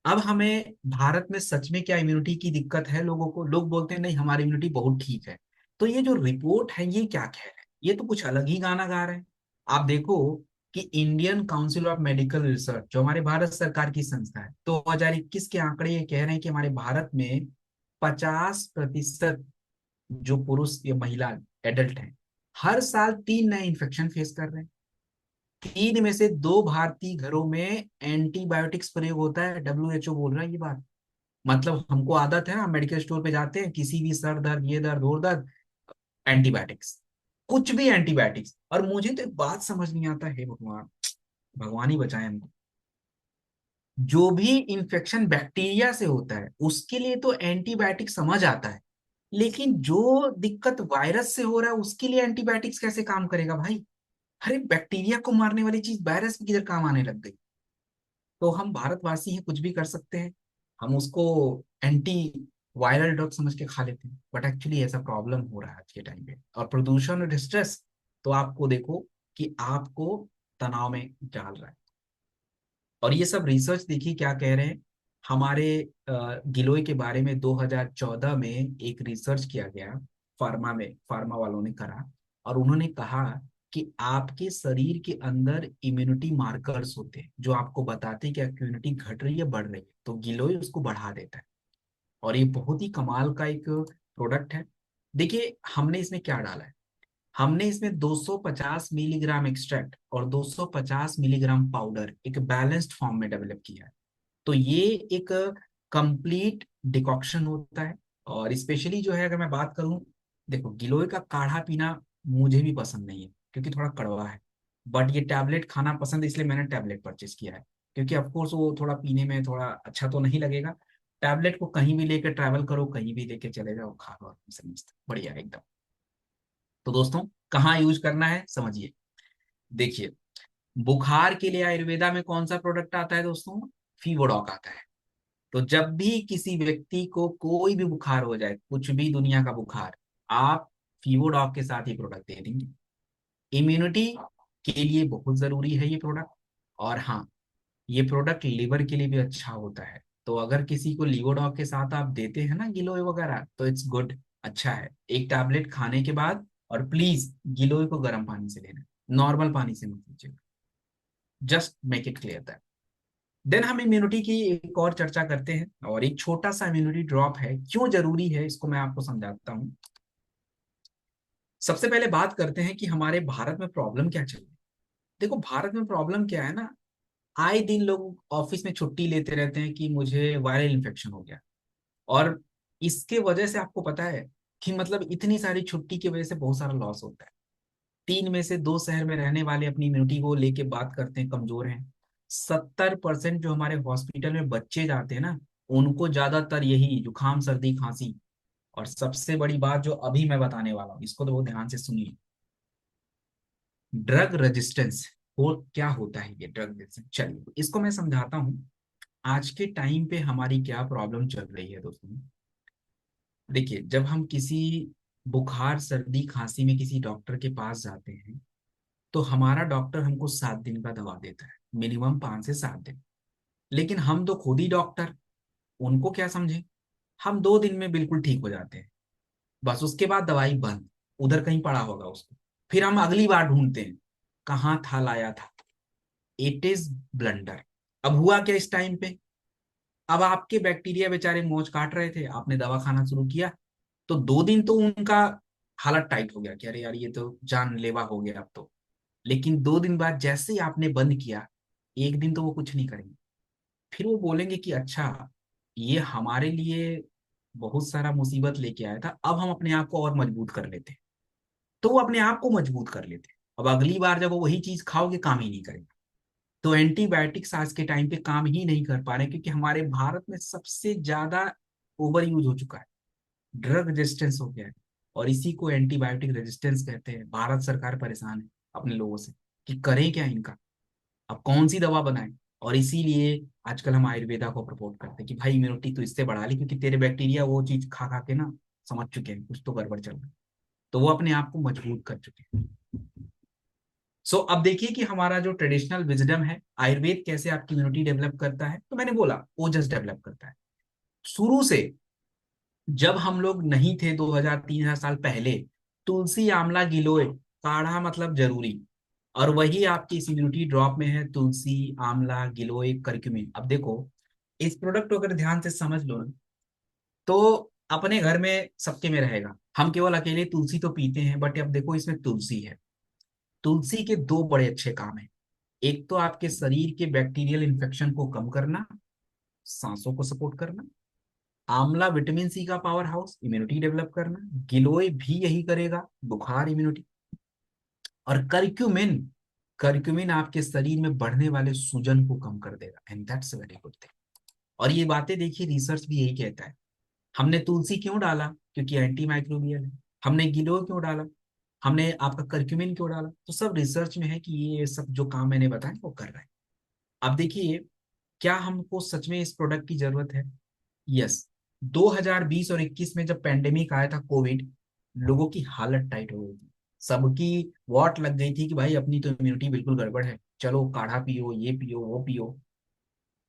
अब हमें भारत में सच में क्या इम्यूनिटी की दिक्कत है लोगों को? लोग बोलते हैं नहीं हमारी इम्यूनिटी बहुत ठीक है। तो ये जो रिपोर्ट है ये क्या कह रहे हैं? ये तो कुछ अलग ही गाना गा रहे हैं। आप देखो कि Indian council of medical research जो हमारे भारत सरकार की संस्था है, 2021 के आंकड़े ये कह रहे हैं कि हमारे भारत में 50% जो पुरुष या महिला एडल्ट हैं हर साल 3 नए इन्फेक्शन फेस कर रहे हैं। 3 में से 2 भारतीय घरों में एंटीबायोटिक्स प्रयोग होता है, WHO बोल रहा है ये बात। मतलब हमको आदत है ना, मेडिकल स्टोर पे जाते हैं, किसी भी सर दर्द, ये दर्द, वो दर्द, एंटीबायोटिक्स, कुछ भी एंटीबायोटिक्स। और मुझे तो एक बात समझ नहीं आता है, भगवान, भगवान ही बचाए हमको। जो भी इंफेक्शन बैक्टीरिया से होता है उसके लिए तो एंटीबायोटिक समझ आता है, लेकिन जो दिक्कत वायरस से हो रहा है उसके लिए एंटीबायोटिक्स कैसे काम करेगा भाई? अरे बैक्टीरिया को मारने वाली चीज वायरस में किधर काम आने लग गई? तो हम भारतवासी हैं, कुछ भी कर सकते हैं, हम उसको एंटी वायरल ड्रग समझ के खा लेते हैं, बट एक्चुअली ऐसा प्रॉब्लम हो रहा है आज के टाइम पे। और प्रदूषण और स्ट्रेस तो आपको देखो कि आपको तनाव में डाल रहा है। और ये सब रिसर्च देखिए क्या कह रहे हैं। हमारे गिलोय के बारे में 2014 में एक रिसर्च किया गया, फार्मा में, फार्मा वालों ने करा। और उन्होंने कहा कि आपके शरीर के अंदर इम्यूनिटी मार्कर्स होते हैं जो आपको बताते हैं कि आपकी इम्यूनिटी घट रही है बढ़ रही है, तो गिलोय उसको बढ़ा देता है। और ये बहुत ही कमाल का एक प्रोडक्ट है। देखिए हमने इसमें क्या डाला है। हमने इसमें 250 मिलीग्राम एक्सट्रैक्ट और 250 मिलीग्राम पाउडर एक बैलेंस्ड फॉर्म में डेवलप किया है। तो ये एक कंप्लीट डिकॉक्शन होता है। और स्पेशली जो है अगर मैं बात करूं, देखो गिलोय का काढ़ा पीना मुझे भी पसंद नहीं है क्योंकि थोड़ा कड़वा है, बट ये टैबलेट खाना पसंद है इसलिए मैंने टैबलेट परचेस किया है। क्योंकि ऑफकोर्स वो थोड़ा पीने में थोड़ा अच्छा तो नहीं लगेगा। टैबलेट को कहीं भी लेके ट्रैवल करो, कहीं भी लेके चले जाओ, खा लो आराम से, मस्त बढ़िया एकदम। तो दोस्तों कहाँ यूज करना है समझिए। देखिए बुखार के लिए आयुर्वेदा में कौन सा प्रोडक्ट आता है दोस्तों? फीवोडॉक आता है। तो जब भी किसी व्यक्ति को कोई भी बुखार हो जाए, कुछ भी दुनिया का बुखार, आप फीवोडॉक के साथ ही प्रोडक्ट दे देंगे। इम्यूनिटी के लिए बहुत जरूरी है ये प्रोडक्ट। और हाँ, ये प्रोडक्ट लिवर के लिए भी अच्छा होता है। तो अगर किसी को लिवोडॉग के साथ आप देते हैं ना गिलोय वगैरह, तो इट्स गुड, अच्छा है। एक टैबलेट खाने के बाद, और प्लीज गिलोय को गर्म पानी से लेना, नॉर्मल पानी से मत लीजिएगा। Just make it clear that. Then हम इम्यूनिटी की एक और चर्चा करते हैं, और एक छोटा सा इम्यूनिटी ड्रॉप है, क्यों जरूरी है इसको मैं आपको समझाता हूँ। सबसे पहले बात करते हैं कि हमारे भारत में प्रॉब्लम क्या चल रही है। देखो भारत में प्रॉब्लम क्या है ना, आए दिन लोग ऑफिस में छुट्टी लेते रहते हैं कि मुझे वायरल इन्फेक्शन हो गया। और इसके वजह से आपको पता है कि मतलब इतनी सारी छुट्टी की वजह से बहुत सारा लॉस होता है। 3 में से 2 शहर में रहने वाले अपनी इम्यूनिटी को लेके बात करते हैं कमजोर हैं। 70% जो हमारे हॉस्पिटल में बच्चे जाते हैं ना, उनको ज्यादातर यही जुकाम सर्दी खांसी और सबसे बड़ी बात जो अभी मैं बताने वाला हूँ, इसको तो बहुत ध्यान से सुनिए। ड्रग रेजिस्टेंस वो क्या होता है, ये ड्रग रेजिस्टेंस, चलिए इसको मैं समझाता हूँ। आज के टाइम पे हमारी क्या प्रॉब्लम चल रही है दोस्तों। देखिए, जब हम किसी बुखार सर्दी खांसी में किसी डॉक्टर के पास जाते हैं, तो हमारा डॉक्टर हमको 7 दिन का दवा देता है, मिनिमम 5 से 7 दिन। लेकिन हम तो खुद ही डॉक्टर, उनको क्या समझे, हम 2 दिन में बिल्कुल ठीक हो जाते हैं, बस उसके बाद दवाई बंद, उधर कहीं पड़ा होगा उसको। फिर हम अगली बार ढूंढते हैं, कहाँ था लाया था। It is blunder. अब हुआ क्या इस टाइम पे, अब आपके बैक्टीरिया बेचारे मौज काट रहे थे, आपने दवा खाना शुरू किया, तो 2 दिन तो उनका हालत टाइट हो गया कि अरे यार ये तो जानलेवा हो गया अब तो। लेकिन 2 दिन बाद जैसे ही आपने बंद किया, एक दिन तो वो कुछ नहीं करेंगे। फिर वो बोलेंगे कि अच्छा, ये हमारे लिए बहुत सारा मुसीबत लेके आया था, अब हम अपने आप को और मजबूत कर लेते हैं। तो वो अपने आप को मजबूत कर लेते हैं। अब अगली बार जब वो वही चीज खाओगे, काम ही नहीं करेगा। तो एंटीबायोटिक्स आज के टाइम पे काम ही नहीं कर पा रहे, क्योंकि हमारे भारत में सबसे ज्यादा ओवर यूज हो चुका है, ड्रग रेजिस्टेंस हो गया है। और इसी को एंटीबायोटिक रेजिस्टेंस कहते हैं। भारत सरकार परेशान है अपने लोगों से कि करें क्या इनका, अब कौन सी दवा बनाए। और इसीलिए आजकल हम आयुर्वेदा को प्रपोज करते हैं कि भाई इम्यूनिटी तो इससे बढ़ा ली, क्योंकि तेरे बैक्टीरिया वो चीज खा खा के ना समझ चुके हैं कुछ तो गड़बड़ चल रहा है, तो वो अपने आप को मजबूत कर चुके हैं। अब देखिए कि हमारा जो ट्रेडिशनल विजडम है, आयुर्वेद कैसे आपकी इम्यूनिटी डेवलप करता है। तो मैंने बोला ओजस डेवलप करता है शुरू से। जब हम लोग नहीं थे 2000 3000 साल पहले, तुलसी आंवला गिलोय काढ़ा मतलब जरूरी। और वही आपकी इस इम्यूनिटी ड्रॉप में है, तुलसी आंवला गिलोय करक्यूमिन। अब देखो, इस प्रोडक्ट को अगर ध्यान से समझ लो ना, तो अपने घर में सबके में रहेगा। हम केवल अकेले तुलसी तो पीते हैं, बट अब देखो इसमें तुलसी है। तुलसी के दो बड़े अच्छे काम हैं। एक तो आपके शरीर के बैक्टीरियल इन्फेक्शन को कम करना, सांसों को सपोर्ट करना। आंवला विटामिन सी का पावर हाउस, इम्यूनिटी डेवलप करना। गिलोय भी यही करेगा, बुखार इम्यूनिटी। और करक्यूमिन, करक्यूमिन आपके शरीर में बढ़ने वाले सूजन को कम कर देगा, and that's very good thing. और ये बातें देखिए, रिसर्च भी यही कहता है। हमने तुलसी क्यों डाला, क्योंकि एंटी माइक्रोबियल है। हमने गिलोय क्यों डाला, हमने आपका करक्यूमिन क्यों डाला, तो सब रिसर्च में है कि ये सब जो काम मैंने बताया वो कर रहा है। अब देखिए, क्या हमको सच में इस प्रोडक्ट की जरूरत है। यस। 2020 और 21 में जब पेंडेमिक आया था कोविड, लोगों की हालत टाइट हो गई थी। सबकी वॉट लग गई थी कि भाई अपनी तो इम्यूनिटी बिल्कुल गड़बड़ है, चलो काढ़ा पियो, ये पियो, वो पियो।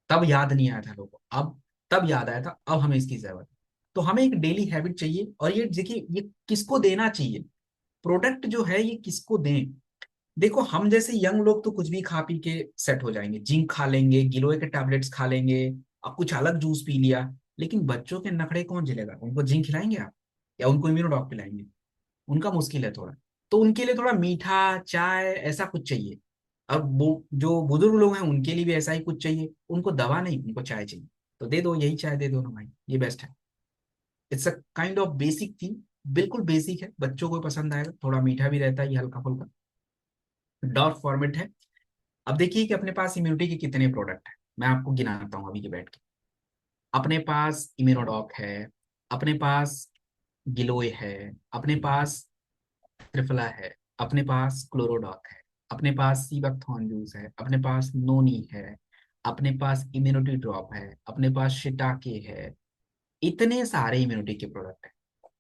तब याद नहीं आया था लोगों को, अब तब याद आया था, अब हमें इसकी जरूरत है। तो हमें एक डेली हैबिट चाहिए। और ये देखिए, ये किसको देना चाहिए, प्रोडक्ट जो है ये किसको दें। देखो, हम जैसे यंग लोग तो कुछ भी खा पी के सेट हो जाएंगे, जिंक खा लेंगे, गिलोय के टैबलेट्स खा लेंगे, अब कुछ अलग जूस पी लिया। लेकिन बच्चों के नखरे कौन झेलेगा, उनको जिंक खिलाएंगे आप, या उनको इम्यूनोडॉक पिलाएंगे, उनका मुश्किल है थोड़ा। तो उनके लिए थोड़ा मीठा चाय ऐसा कुछ चाहिए। अब वो जो बुजुर्ग लोग हैं उनके लिए भी ऐसा ही कुछ चाहिए, उनको दवा नहीं, उनको चाय चाहिए। तो दे दो, यही चाय दे दो ना भाई, ये बेस्ट है। It's a kind of basic thing, बिल्कुल बेसिक है, बच्चों को पसंद आएगा, थोड़ा मीठा भी रहता है, ये हल्का फुल्का डॉट फॉर्मेट है। अब देखिए कि अपने पास इम्यूनिटी के कितने प्रोडक्ट हैं, मैं आपको गिनाता हूँ अभी के बैठ के। अपने पास इम्यूनोडॉक है, अपने पास गिलोय है, अपने पास त्रिफला है, अपने पास क्लोरोडॉक है, अपने पास सीबकथॉर्न जूस है, अपने पास नोनी है, अपने पास इम्यूनिटी ड्रॉप है, अपने पास शिटाके है। इतने सारे इम्यूनिटी के प्रोडक्ट है।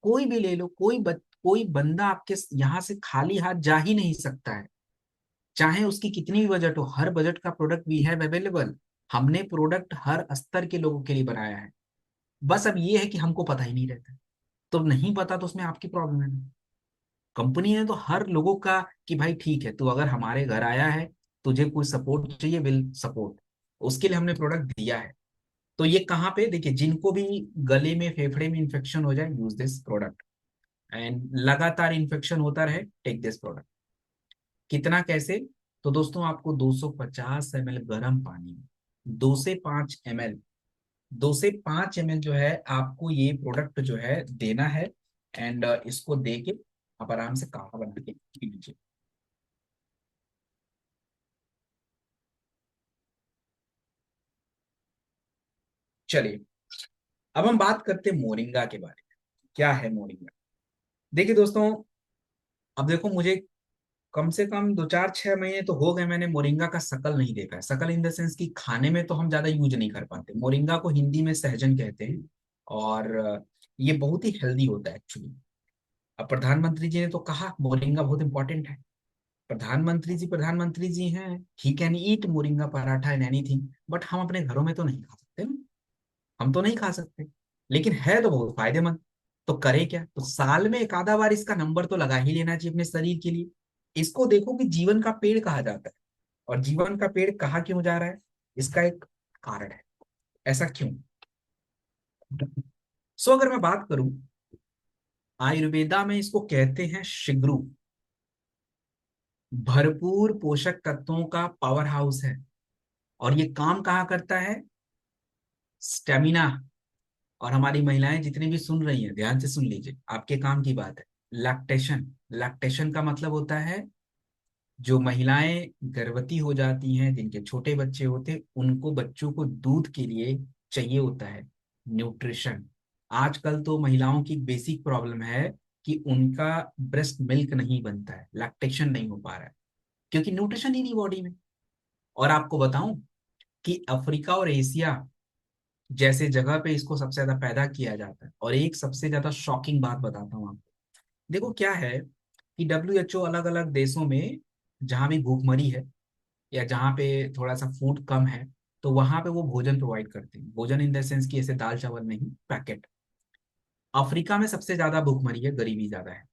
कोई भी ले लो, कोई बंदा आपके यहाँ से खाली हाथ जा ही नहीं सकता है, चाहे उसकी कितनी भी बजट हो। हर बजट का प्रोडक्ट वी हैव अवेलेबल। हमने प्रोडक्ट हर स्तर के लोगों के लिए बनाया है। बस अब ये है कि हमको पता ही नहीं रहता। तो नहीं पता तो उसमें आपकी प्रॉब्लम है ना। कंपनी ने तो हर लोगों का कि भाई ठीक है, तू अगर हमारे घर आया है, तुझे कोई सपोर्ट चाहिए, विल सपोर्ट, उसके लिए हमने प्रोडक्ट दिया है। तो ये कहाँ पे देखिए, जिनको भी गले में फेफड़े में इंफेक्शन हो जाए, यूज दिस प्रोडक्ट। एंड लगातार इंफेक्शन होता रहे, टेक दिस प्रोडक्ट। कितना कैसे, तो दोस्तों आपको 250 ml गर्म पानी में 2 से 5 ml, 2 से 5 ml जो है आपको ये प्रोडक्ट जो है देना है। एंड इसको दे के आप आराम से काढ़ा बना के पी लीजिए। चलिए, अब हम बात करते हैं मोरिंगा के बारे में क्या है मोरिंगा? देखिए दोस्तों, अब देखो मुझे कम से कम 2 4 6 महीने तो हो गए मैंने मोरिंगा का शकल नहीं देखा है। शकल इन द सेंस कि खाने में तो हम ज्यादा यूज नहीं कर पाते। मोरिंगा को हिंदी में सहजन कहते हैं, और ये बहुत ही हेल्दी होता है एक्चुअली। अब प्रधानमंत्री जी ने तो कहा मोरिंगा बहुत इंपॉर्टेंट है। प्रधानमंत्री जी हैं, he can eat moringa paratha and anything, but हम अपने घरों में तो नहीं खा सकते ना। हम तो नहीं खा सकते, लेकिन है तो बहुत फायदेमंद। तो करें क्या? तो साल में एक आधा बार इसका नंबर तो लगा ही लेना चाहिए अपने शरीर के लिए। इसको देखो कि जीवन का पेड़ कहा जाता है, और जीवन का पेड़ कहा क्यों जा रहा है, इसका एक कारण है। ऐसा क्यों? सो अगर मैं बात करूं, आयुर्वेदा में इसको कहते हैं शिग्रू। भरपूर पोषक तत्वों का पावर हाउस है। और ये काम कहाँ करता है? स्टेमिना। और हमारी महिलाएं जितनी भी सुन रही हैं, ध्यान से सुन लीजिए, आपके काम की बात है। लैक्टेशन। लैक्टेशन का मतलब होता है, जो महिलाएं गर्भवती हो जाती हैं, जिनके छोटे बच्चे होते हैं, उनको बच्चों को दूध के लिए चाहिए होता है न्यूट्रिशन। आजकल तो महिलाओं की बेसिक प्रॉब्लम है कि उनका ब्रेस्ट मिल्क नहीं बनता है, लैक्टेशन नहीं हो पा रहा है, क्योंकि न्यूट्रिशन ही नहीं बॉडी में। और आपको बताऊं कि अफ्रीका और एशिया जैसे जगह पे इसको सबसे ज्यादा पैदा किया जाता है। और एक सबसे ज्यादा शॉकिंग बात बताता हूँ आपको। देखो क्या है कि WHO अलग अलग देशों में जहां भी भूखमरी है, या जहाँ पे थोड़ा सा फूड कम है, तो वहां पे वो भोजन प्रोवाइड करते हैं। भोजन इन द सेंस कि ऐसे दाल चावल नहीं, पैकेट। अफ्रीका में सबसे ज्यादा भूखमरी है, गरीबी ज्यादा है,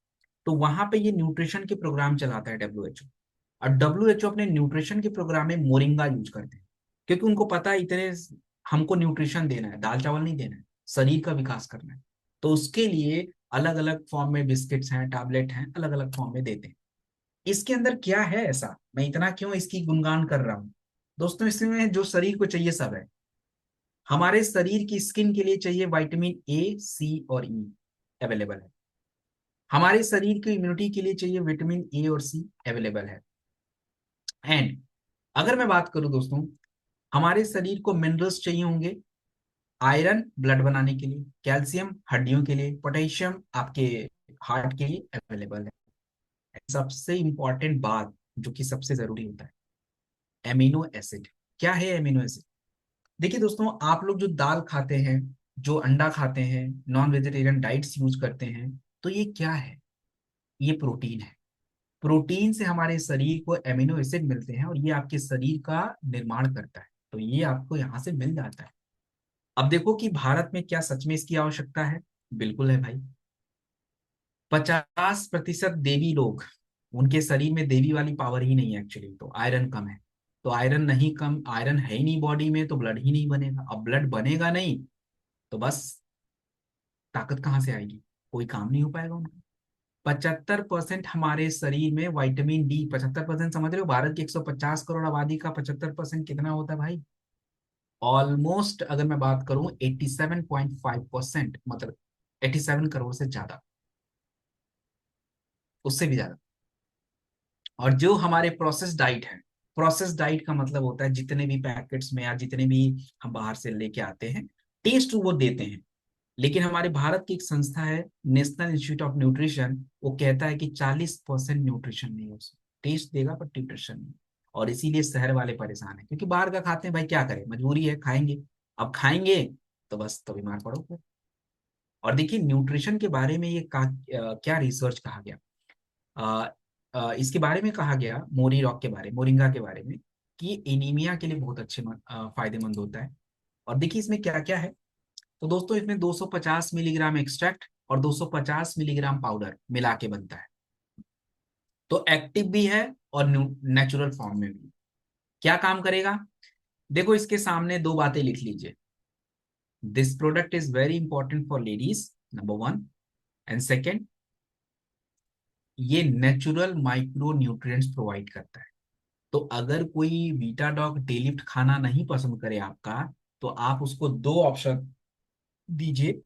तो वहां पे ये न्यूट्रिशन के प्रोग्राम चलाता है WHO। और WHO अपने न्यूट्रिशन के प्रोग्राम में मोरिंगा यूज करते हैं, क्योंकि उनको पता है इतने हमको न्यूट्रिशन देना है, दाल चावल नहीं देना है, शरीर का विकास करना है। तो उसके लिए अलग अलग फॉर्म में बिस्किट्स हैं, टैबलेट हैं, अलग अलग फॉर्म में देते हैं। इसके अंदर क्या है ऐसा, मैं इतना क्यों इसकी गुणगान कर रहा हूँ? दोस्तों, इसमें जो शरीर को चाहिए सब है। हमारे शरीर की स्किन के लिए चाहिए विटामिन A, C और E, अवेलेबल है। हमारे शरीर की इम्यूनिटी के लिए चाहिए विटामिन A और C, अवेलेबल है। एंड अगर मैं बात करूं दोस्तों, हमारे शरीर को मिनरल्स चाहिए होंगे। आयरन ब्लड बनाने के लिए, कैल्शियम हड्डियों के लिए, पोटेशियम आपके हार्ट के लिए अवेलेबल है। सबसे इंपॉर्टेंट बात जो कि सबसे जरूरी होता है, एमिनो एसिड। क्या है एमिनो एसिड? देखिए दोस्तों, आप लोग जो दाल खाते हैं, जो अंडा खाते हैं, नॉन वेजिटेरियन डाइट्स यूज करते हैं, तो ये क्या है? ये प्रोटीन है। प्रोटीन से हमारे शरीर को एमिनो एसिड मिलते हैं, और ये आपके शरीर का निर्माण करता है। तो ये आपको यहाँ से मिल जाता है। अब देखो कि भारत में क्या सच में इसकी आवश्यकता है? बिल्कुल है भाई। 50% देवी लोग, उनके शरीर में देवी वाली पावर ही नहीं है एक्चुअली, तो आयरन कम है। तो आयरन नहीं, कम आयरन है ही नहीं बॉडी में, तो ब्लड ही नहीं बनेगा। अब ब्लड बनेगा नहीं, तो बस ताकत कहाँ से आएगी? कोई काम नहीं हो पाएगा उनका। 75% हमारे शरीर में विटामिन D, 75% समझ रहे हो? भारत की 150 करोड़ आबादी का 75% कितना होता है भाई? ऑलमोस्ट अगर मैं बात करूं 87.5%, मतलब 87 करोड़ से ज्यादा, उससे भी ज्यादा। और जो हमारे प्रोसेस डाइट है, प्रोसेस डाइट का मतलब होता है जितने भी पैकेट्स में या जितने भी हम बाहर से लेके आते हैं, टेस्ट वो देते हैं। लेकिन हमारे भारत की एक संस्था है, नेशनल इंस्टीट्यूट ऑफ न्यूट्रिशन, वो कहता है कि 40% न्यूट्रिशन नहीं है उसमें। टेस्ट देगा पर न्यूट्रिशन नहीं। और इसीलिए शहर वाले परेशान है, क्योंकि बाहर का खाते हैं भाई, क्या करें, मजबूरी है, खाएंगे। अब खाएंगे तो बस तो बीमार पड़ोगे। और देखिए न्यूट्रिशन के बारे में ये क्या रिसर्च कहा गया, अ, इसके बारे में कहा गया, मोरी रॉक के बारे, मोरिंगा के बारे में, कि ये एनीमिया के लिए बहुत अच्छे फायदेमंद होता है। और देखिए इसमें क्या क्या है। तो दोस्तों, इसमें 250 मिलीग्राम एक्सट्रैक्ट और 250 मिलीग्राम पाउडर मिला के बनता है। तो एक्टिव भी है और नेचुरल फॉर्म में भी। क्या काम करेगा? देखो इसके सामने दो बातें लिख लीजिए। This product is very important for ladies, number one. And second, ये नेचुरल माइक्रो न्यूट्रिएंट्स प्रोवाइड करता है। तो अगर कोई बीटा डॉग डेलिफ्ट खाना नहीं पसंद करे आपका, तो आप उसको दो ऑप्शन दीजिए,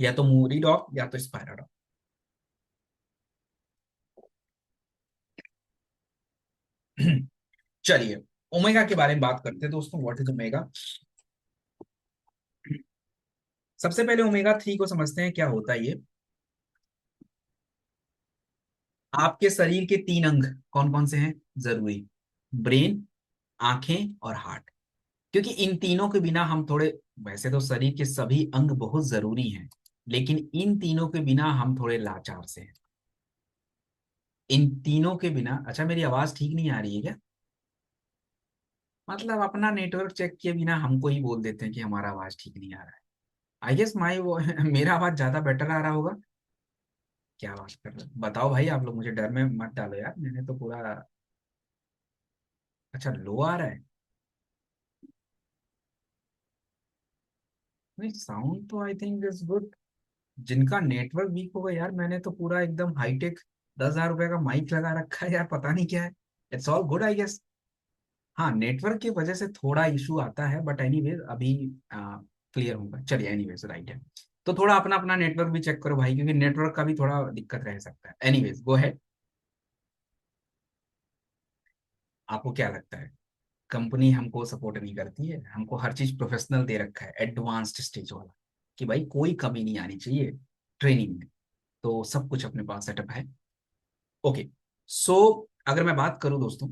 या तो मूरी डॉग या तो स्पाइरा डॉग। चलिए, ओमेगा के बारे में बात करते हैं दोस्तों। What is omega? सबसे पहले ओमेगा 3 को समझते हैं क्या होता है ये। आपके शरीर के तीन अंग कौन कौन से हैं जरूरी? ब्रेन, आंखें और हार्ट। क्योंकि इन तीनों के बिना हम थोड़े, वैसे तो शरीर के सभी अंग बहुत जरूरी हैं, लेकिन इन तीनों के बिना हम थोड़े लाचार से हैं। इन तीनों के बिना, अच्छा मेरी आवाज ठीक नहीं आ रही है क्या? मतलब अपना नेटवर्क चेक किए बिना हमको ही बोल देते हैं कि हमारा आवाज ठीक नहीं आ रहा है। आई गेस माई वो मेरा आवाज ज्यादा बेटर आ रहा होगा। क्या बात कर रहे हो? बताओ भाई, आप लोग मुझे डर में मत डालो यार, मैंने तो पूरा। अच्छा लो आ रहा है? नहीं, साउंड तो आई थिंक इज गुड। जिनका नेटवर्क वीक होगा यार, मैंने तो पूरा एकदम हाईटेक 10,000 रुपए का माइक लगा रखा है यार, पता नहीं क्या है। It's all good I guess. हाँ, नेटवर्क की वजह से थोड़ा इशू आता है, बट एनीवेज अभी क्लियर होगा। चलिए एनीवेज राइट है। तो थोड़ा अपना अपना नेटवर्क भी चेक करो भाई, क्योंकि नेटवर्क का भी थोड़ा दिक्कत रह सकता है। एनीवेज गो है। आपको क्या लगता है कंपनी हमको सपोर्ट नहीं करती है? हमको हर चीज प्रोफेशनल दे रखा है, एडवांस्ड स्टेज वाला, कि भाई कोई कमी नहीं आनी चाहिए ट्रेनिंग में। तो सब कुछ अपने पास सेटअप है। ओके। सो अगर मैं बात करूं दोस्तों,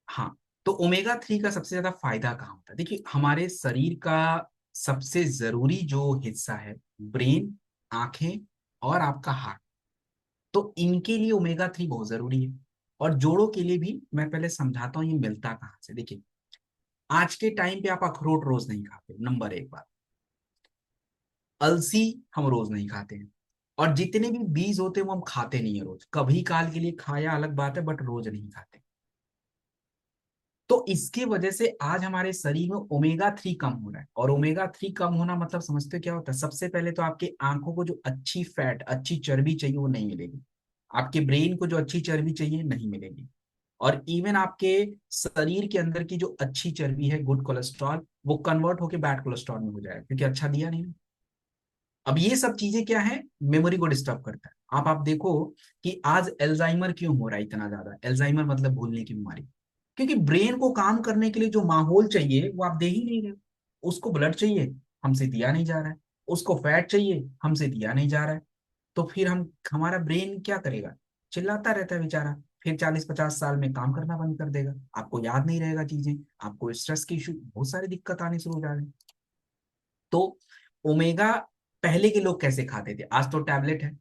हाँ, तो ओमेगा 3 का सबसे ज्यादा फायदा कहाँ होता है? देखिए, हमारे शरीर का सबसे जरूरी जो हिस्सा है, ब्रेन, आंखें और आपका हार्ट, तो इनके लिए ओमेगा 3 बहुत जरूरी है। और जोड़ों के लिए भी। मैं पहले समझाता हूँ ये मिलता कहाँ से। देखिए, आज के टाइम पे आप अखरोट रोज नहीं खाते, नंबर एक बात। अलसी हम रोज नहीं खाते हैं। और जितने भी बीज होते हैं वो हम खाते नहीं है रोज, कभी काल के लिए खाया अलग बात है, बट रोज नहीं खाते। तो इसके वजह से आज हमारे शरीर में ओमेगा 3 कम हो रहा है। और ओमेगा 3 कम होना मतलब समझते हो क्या होता है? सबसे पहले तो आपके आंखों को जो अच्छी फैट, अच्छी चर्बी चाहिए वो नहीं मिलेगी। आपके ब्रेन को जो अच्छी चर्बी चाहिए नहीं मिलेगी। और इवन आपके शरीर के अंदर की जो अच्छी चर्बी है, गुड कोलेस्ट्रॉल, वो कन्वर्ट होके बैड कोलेस्ट्रॉल में हो जाएगा, क्योंकि अच्छा दिया नहीं। अब ये सब चीजें क्या है? मेमोरी को डिस्टर्ब करता है। आप देखो कि आज एल्जाइमर क्यों हो रहा है इतना ज्यादा? एल्जाइमर मतलब भूलने की बीमारी। क्योंकि ब्रेन को काम करने के लिए जो माहौल चाहिए वो आप दे ही नहीं रहे हो। उसको ब्लड चाहिए, हमसे दिया नहीं जा रहा है। उसको फैट चाहिए, हमसे दिया नहीं जा रहा है। तो फिर हमारा ब्रेन क्या करेगा? चिल्लाता रहता है बेचारा। फिर 40-50 साल में काम करना बंद कर देगा, आपको याद नहीं रहेगा चीजें। आपको स्ट्रेस की इशू, बहुत सारी दिक्कत आने शुरू हो जाएगी। तो ओमेगा, पहले के लोग कैसे खाते थे? आज तो टैबलेट है।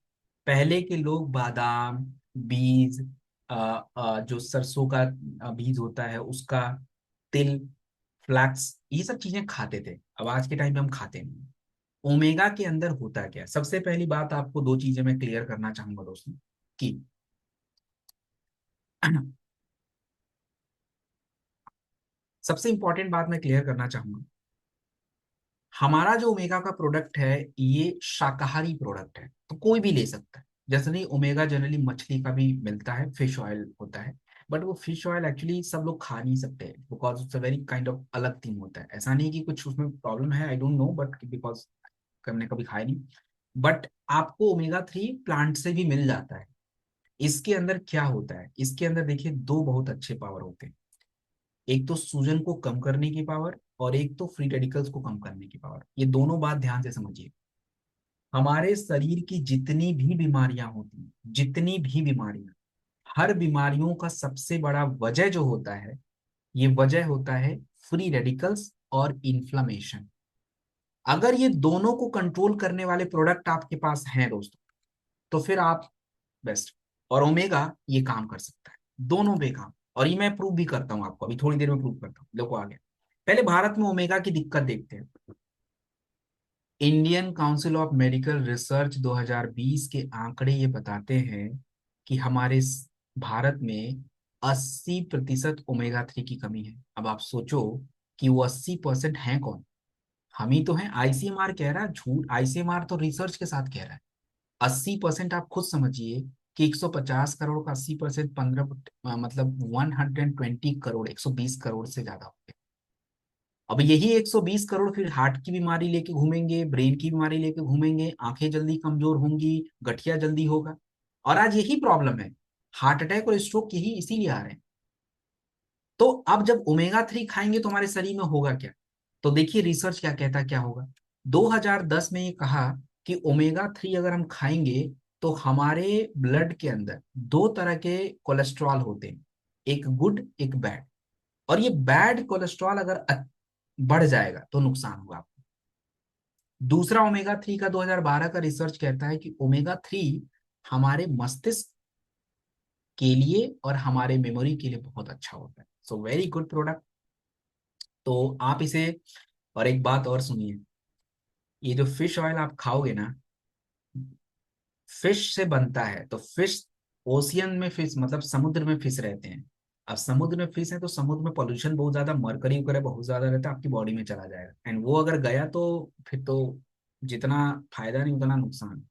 पहले के लोग बादाम, बीज, जो सरसों का बीज होता है उसका, तिल, फ्लैक्स, ये सब चीजें खाते थे। अब आज के टाइम पे हम खाते नहीं। ओमेगा के अंदर होता क्या है? सबसे पहली बात आपको दो चीजें मैं क्लियर करना चाहूंगा दोस्तों, कि सबसे इंपॉर्टेंट बात मैं क्लियर करना चाहूंगा। हमारा जो ओमेगा का प्रोडक्ट है, ये शाकाहारी प्रोडक्ट है, तो कोई भी ले सकता है। जैसे नहीं, ओमेगा जनरली मछली का भी मिलता है, फिश ऑयल होता है। बट वो फिश ऑयल एक्चुअली सब लोग खा नहीं सकते, because it's a very kind of अलग थिंग होता है। ऐसा नहीं कि कुछ उसमें प्रॉब्लम है, I don't know, but because हमने कभी खाया नहीं। बट आपको ओमेगा 3 प्लांट से भी मिल जाता है। इसके अंदर क्या होता है? इसके अंदर देखिए दो बहुत अच्छे पावर होते हैं। एक तो सूजन को कम करने की पावर, और एक तो फ्री रेडिकल्स को कम करने की पावर। ये दोनों बात ध्यान से समझिए। हमारे शरीर की जितनी भी बीमारियां होती हैं, जितनी भी बीमारियां, हर बीमारियों का सबसे बड़ा वजह जो होता है, ये वजह होता है फ्री रेडिकल्स और इन्फ्लामेशन। अगर ये दोनों को कंट्रोल करने वाले प्रोडक्ट आपके पास हैं दोस्तों, तो फिर आप बेस्ट। और ओमेगा ये काम कर सकता है, दोनों पे काम। और ये मैं प्रूव भी करता हूँ आपको, अभी थोड़ी देर में प्रूव करता हूँ, देखो आगे। पहले भारत में ओमेगा की दिक्कत देखते हैं। Indian council of medical research 2020 के आंकड़े ये बताते हैं कि हमारे भारत में 80% ओमेगा 3 की कमी है। अब आप सोचो कि वो 80% है कौन? हम ही तो हैं। आईसीएमआर कह रहा है, झूठ। आईसीएमआर तो रिसर्च के साथ कह रहा है। 80% आप खुद समझिए कि 150 करोड़ का 80%, 15, मतलब 120 करोड़, 120 करोड़ से ज्यादा हो गया। अब यही 120 करोड़ फिर हार्ट की बीमारी लेके घूमेंगे, ब्रेन की बीमारी लेके घूमेंगे, आंखें जल्दी कमजोर होंगी, गठिया जल्दी होगा। और आज यही प्रॉब्लम है, हार्ट अटैक और स्ट्रोक यही इसीलिए आ रहे हैं। तो अब जब ओमेगा 3 खाएंगे तो हमारे शरीर में होगा क्या? तो देखिए रिसर्च क्या कहता है क्या होगा। 2010 में ये कहा कि ओमेगा 3 अगर हम खाएंगे तो हमारे ब्लड के अंदर दो तरह के कोलेस्ट्रॉल होते हैं, एक गुड एक बैड। और ये बैड कोलेस्ट्रॉल अगर बढ़ जाएगा तो नुकसान होगा आपको। दूसरा ओमेगा 3 का 2012 का रिसर्च कहता है कि ओमेगा 3 हमारे मस्तिष्क के लिए और हमारे मेमोरी के लिए बहुत अच्छा होता है। So very good product. तो आप इसे, और एक बात और सुनिए, ये जो फिश ऑयल आप खाओगे ना, फिश से बनता है। तो फिश, ओशियन में फिश मतलब समुद्र में फिश रहते हैं। अब समुद्र में फिश है तो समुद्र में पोल्यूशन बहुत ज्यादा, मरकरी वगैरह बहुत ज्यादा रहता है, आपकी बॉडी में चला जाएगा। एंड वो अगर गया तो फिर तो जितना फायदा नहीं उतना नुकसान।